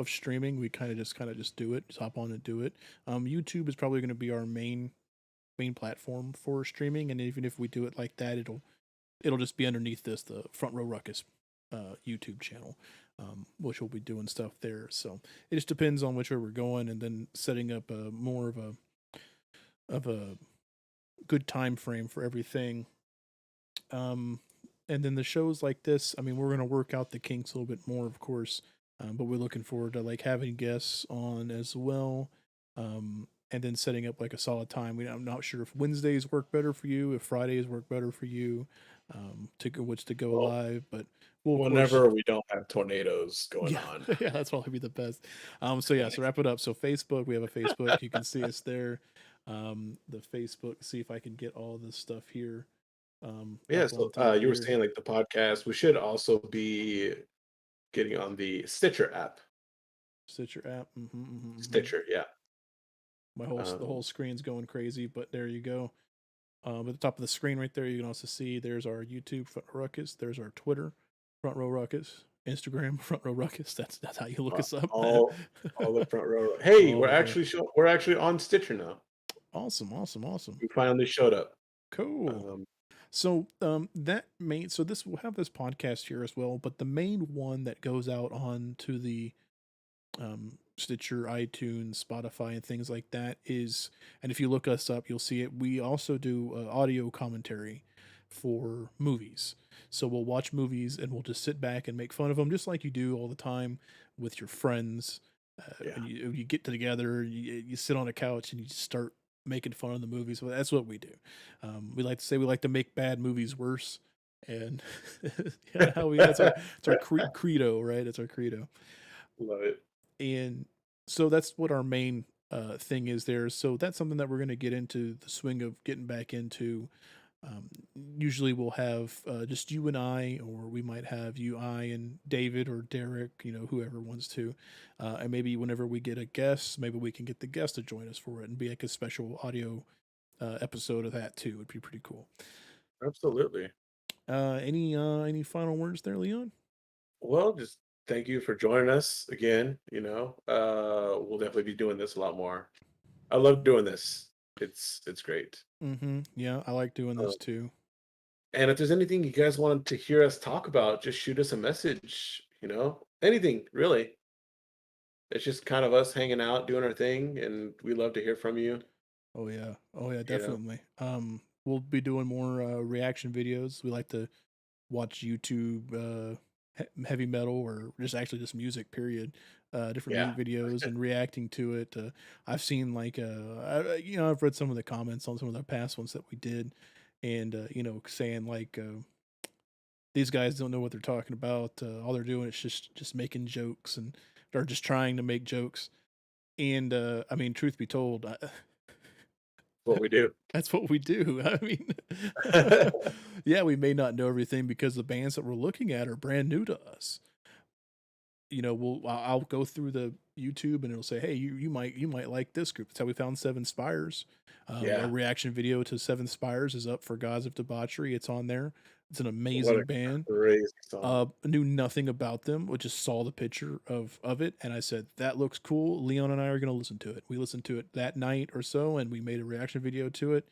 streaming. We kind of just do it, just hop on and do it. YouTube is probably going to be our main platform for streaming, and even if we do it like that, it'll just be underneath the Front Row Ruckus YouTube channel, which we'll be doing stuff there. So it just depends on which way we're going, and then setting up more of a good time frame for everything. And then the shows like this, I mean, we're gonna work out the kinks a little bit more, of course, but we're looking forward to like having guests on as well. And then setting up like a solid time. I'm not sure if Wednesdays work better for you, if Fridays work better for you, to go Well, live. But we'll of course, whenever we don't have tornadoes going yeah, on. yeah, that's probably be the best. So wrap it up. So Facebook, we have a Facebook. You can see us there. The Facebook. See if I can get all this stuff here. Yeah, Up on so top you were here. saying like the podcast, we should also be getting on the Stitcher app. Stitcher app. Stitcher, yeah. The whole Um, screen's going crazy, but there you go. At the top of the screen right there, you can also see there's our YouTube Front Row Ruckus. There's our Twitter Front Row Ruckus. Instagram Front Row Ruckus. That's how you look uh, us up. all the front row. Hey, All of it. we're actually on Stitcher now. Awesome. We finally showed up. Cool. Um, So this will have this podcast here as well, but the main one that goes out on to the Stitcher, iTunes, Spotify, and things like that is, and if you look us up, you'll see it. We also do audio commentary for movies. So we'll watch movies and we'll just sit back and make fun of them, just like you do all the time with your friends. yeah. And you get together, you sit on a couch and you just start making fun of the movies. Well, that's what we do. We like to say we like to make bad movies worse. And it's our credo, right? It's our credo. Love it. And so that's what our main thing is there. So that's something that we're going to get into the swing of getting back into. Um, Usually we'll have just you and I, or we might have you, I, and David or Derek, whoever wants to. And maybe whenever we get a guest, maybe we can get the guest to join us for it and be like a special audio episode of that too. It'd be pretty cool. Absolutely. Any final words there, Leon? Well, just thank you for joining us again. We'll definitely be doing this a lot more. I love doing this. It's great. Mm-hmm. Yeah, I like doing Uh, this too. and if there's anything you guys wanted to hear us talk about, just shoot us a message. Anything really. It's just kind of us hanging out, doing our thing, and we love to hear from you. Oh yeah, You know, definitely. We'll be doing more reaction videos. We like to watch YouTube heavy metal or just music. Period. Different yeah, music videos and reacting to it. I've seen like I've read some of the comments on some of the past ones that we did, and saying like these guys don't know what they're talking about. All they're doing is just making jokes and or just trying to make jokes. And I mean, truth be told, what we do. that's what we do. I mean, yeah, we may not know everything because the bands that we're looking at are brand new to us. I'll go through the YouTube and it'll say, "Hey, you might like this group." That's how we found Seven Spires. Our Yeah, reaction video to Seven Spires is up for Gods of Debauchery. It's on there. It's an what amazing a band. crazy song. Knew nothing about them, but just saw the picture of it, and I said that looks cool. Leon and I are going to listen to it. We listened to it that night or so, and we made a reaction video to it.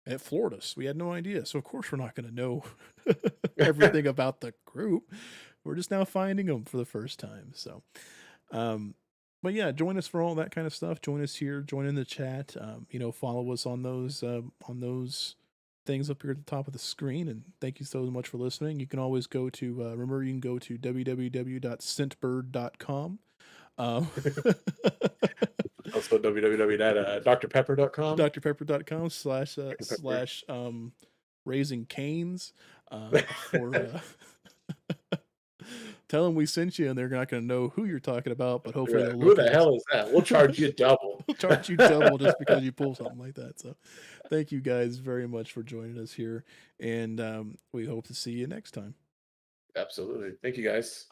It floored us. We had no idea, so of course we're not going to know everything about the group. We're just now finding them for the first time. So, um, but yeah, join us for all that kind of stuff. Join us here. Join in the chat. Follow us on those things up here at the top of the screen. And thank you so much for listening. You can always go to, remember, you can go to www.scentbird.com. Also www.drpepper.com. drpepper.com slash raising canes for tell them we sent you, and they're not going to know who you're talking about, but hopefully they'll Who the hell is that? We'll charge you double. We'll charge you double just because you pull something like that. So thank you guys very much for joining us here, and we hope to see you next time. Absolutely. Thank you, guys.